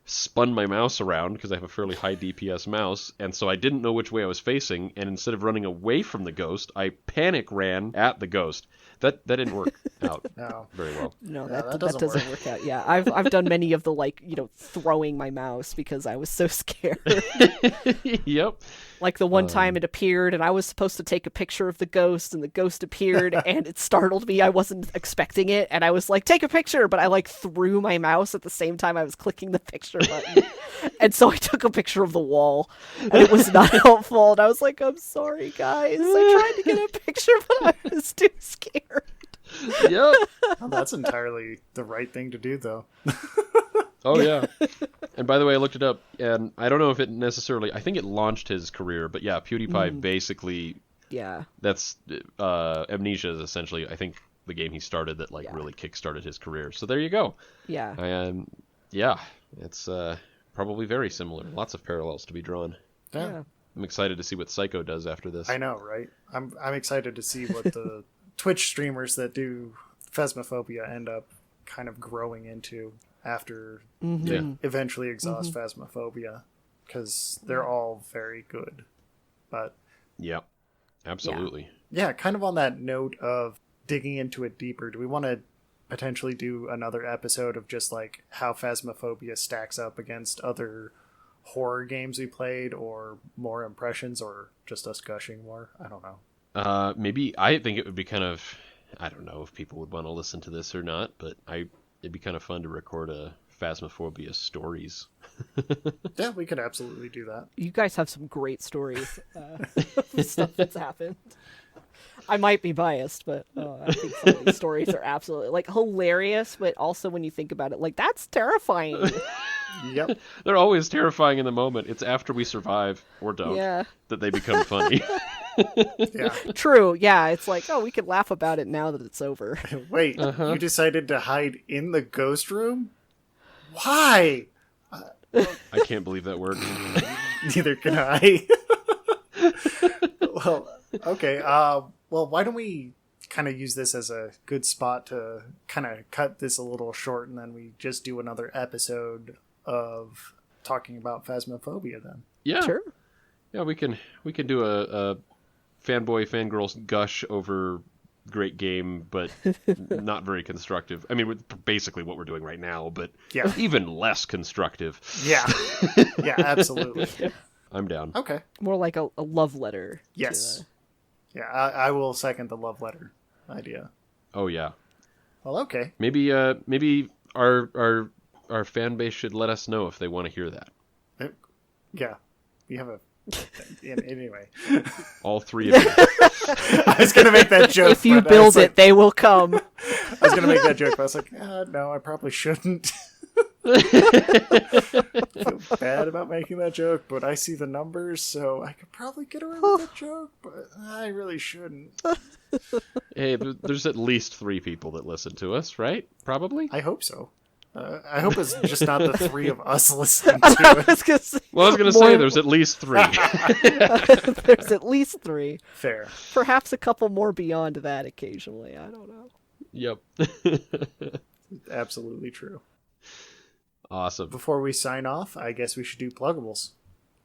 Speaker 3: spun my mouse around because I have a fairly high DPS mouse, and so I didn't know which way I was facing, and instead of running away from the ghost, I panic ran at the ghost. That didn't work out very well.
Speaker 2: No,
Speaker 1: Yeah,
Speaker 2: that doesn't work out. Yeah, I've done many of the throwing my mouse because I was so scared.
Speaker 3: Yep.
Speaker 2: Like the one time it appeared and I was supposed to take a picture of the ghost and the ghost appeared and it startled me. I wasn't expecting it and I was like, take a picture, but I threw my mouse at the same time I was clicking the picture button. And so I took a picture of the wall and it was not helpful. And I was like, I'm sorry, guys. I tried to get a picture, but I was too scared.
Speaker 3: Yep.
Speaker 1: Well, that's entirely the right thing to do, though.
Speaker 3: Oh, yeah. And by the way, I looked it up, and I don't know if it necessarily... I think it launched his career, but yeah, PewDiePie basically...
Speaker 2: Yeah.
Speaker 3: That's... Amnesia is essentially, I think, the game he started that, really kickstarted his career. So there you go.
Speaker 2: Yeah.
Speaker 3: And, it's probably very similar. Lots of parallels to be drawn.
Speaker 1: Yeah.
Speaker 3: I'm excited to see what Psycho does after this.
Speaker 1: I know, right? I'm excited to see what the Twitch streamers that do Phasmophobia end up kind of growing into after they eventually exhaust Phasmophobia, because they're all very good. But
Speaker 3: yep, absolutely.
Speaker 1: Yeah, kind of on that note of digging into it deeper, do we want to potentially do another episode of just how Phasmophobia stacks up against other horror games we played, or more impressions, or just us gushing more? I don't know.
Speaker 3: Maybe I think it would be kind of, I don't know if people would want to listen to this or not, but it'd be kind of fun to record a Phasmophobia stories.
Speaker 1: Yeah, we could absolutely do that.
Speaker 2: You guys have some great stories of stuff that's happened. I might be biased, but I think some of these stories are absolutely hilarious, but also when you think about it, that's terrifying.
Speaker 1: Yep.
Speaker 3: They're always terrifying in the moment. It's after we survive or don't that they become funny.
Speaker 1: Yeah.
Speaker 2: True. Yeah. It's we could laugh about it now that it's over.
Speaker 1: Wait, you decided to hide in the ghost room? Why?
Speaker 3: I can't believe that worked.
Speaker 1: Neither can I. Well, okay. Well, why don't we kind of use this as a good spot to kind of cut this a little short, and then we just do another episode of talking about Phasmophobia then.
Speaker 3: Yeah.
Speaker 2: Sure.
Speaker 3: Yeah, we can do a fanboy fangirls gush over great game, but not very constructive. I mean, basically what we're doing right now, but even less constructive.
Speaker 1: Yeah. Yeah, absolutely.
Speaker 3: I'm down.
Speaker 1: Okay.
Speaker 2: More like a love letter.
Speaker 1: Yes. Yeah, I will second the love letter idea.
Speaker 3: Oh yeah.
Speaker 1: Well, okay.
Speaker 3: Maybe our fan base should let us know if they want to hear that.
Speaker 1: Yeah. We have a... Anyway.
Speaker 3: All three of you.
Speaker 1: I was going to make that joke.
Speaker 2: If you build it, they will come.
Speaker 1: I was going to make that joke, but I was like, no, I probably shouldn't. I feel bad about making that joke, but I see the numbers, so I could probably get away with that joke, but I really shouldn't.
Speaker 3: Hey, there's at least 3 people that listen to us, right? Probably?
Speaker 1: I hope so. I hope it's just not the 3 of us listening to it.
Speaker 3: I was going to say there's at least 3.
Speaker 2: There's at least 3.
Speaker 1: Fair.
Speaker 2: Perhaps a couple more beyond that occasionally. I don't know.
Speaker 3: Yep.
Speaker 1: Absolutely true.
Speaker 3: Awesome.
Speaker 1: Before we sign off, I guess we should do pluggables.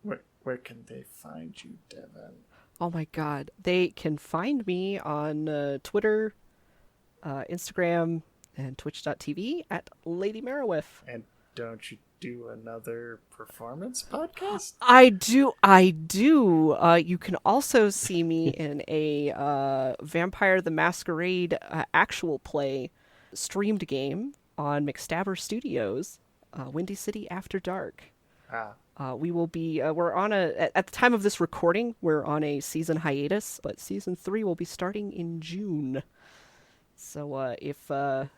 Speaker 1: Where can they find you, Devin?
Speaker 2: Oh my god. They can find me on Twitter, Instagram, and twitch.tv at Lady Merowith.
Speaker 1: And don't you do another performance podcast?
Speaker 2: I do. You can also see me in a Vampire the Masquerade actual play streamed game on McStabber Studios, Windy City After Dark. We will be, we're on at the time of this recording, we're on a season hiatus, but season 3 will be starting in June. So if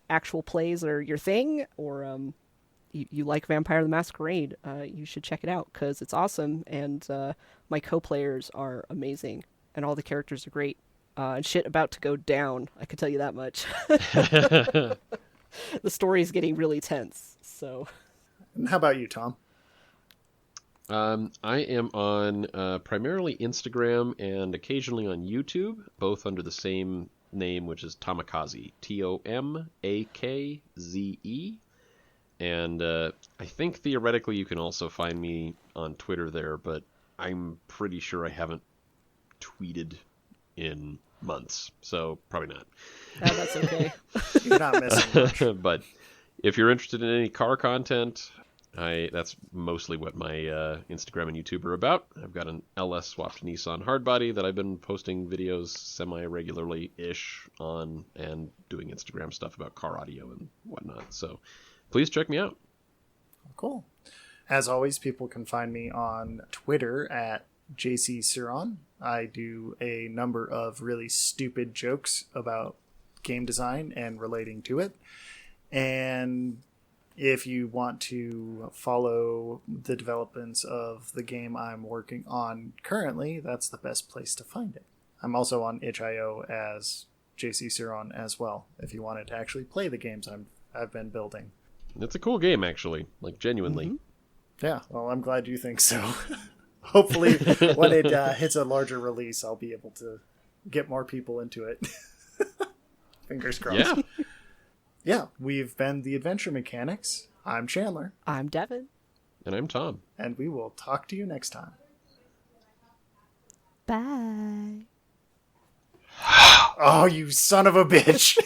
Speaker 2: actual plays are your thing, or you like Vampire the Masquerade, you should check it out, because it's awesome, and my co-players are amazing, and all the characters are great. and shit about to go down. I can tell you that much. The story is getting really tense. So,
Speaker 1: And how about you, Tom?
Speaker 3: I am on primarily Instagram and occasionally on YouTube, both under the same name, which is Tomakaze, Tomakze. And I think theoretically you can also find me on Twitter there, but I'm pretty sure I haven't tweeted in months, so probably not.
Speaker 2: oh, that's okay.
Speaker 1: You're not missing much.
Speaker 3: But if you're interested in any car content, that's mostly what my Instagram and YouTube are about. I've got an LS swapped Nissan hardbody that I've been posting videos semi-regularly-ish on and doing Instagram stuff about car audio and whatnot. So please check me out.
Speaker 1: Cool. As always, people can find me on Twitter at JCSuron. I do a number of really stupid jokes about game design and relating to it. And if you want to follow the developments of the game I'm working on currently, that's the best place to find it. I'm also on itch.io as JCSuron as well, if you wanted to actually play the games I've been building.
Speaker 3: It's a cool game, actually, like genuinely.
Speaker 2: Mm-hmm.
Speaker 1: Yeah, well, I'm glad you think so. Hopefully, when it hits a larger release, I'll be able to get more people into it. Fingers crossed.
Speaker 3: Yeah.
Speaker 1: Yeah, we've been the Adventure Mechanics. I'm Chandler.
Speaker 2: I'm Devin.
Speaker 3: And I'm Tom.
Speaker 1: And we will talk to you next time.
Speaker 2: Bye.
Speaker 1: Oh, you son of a bitch.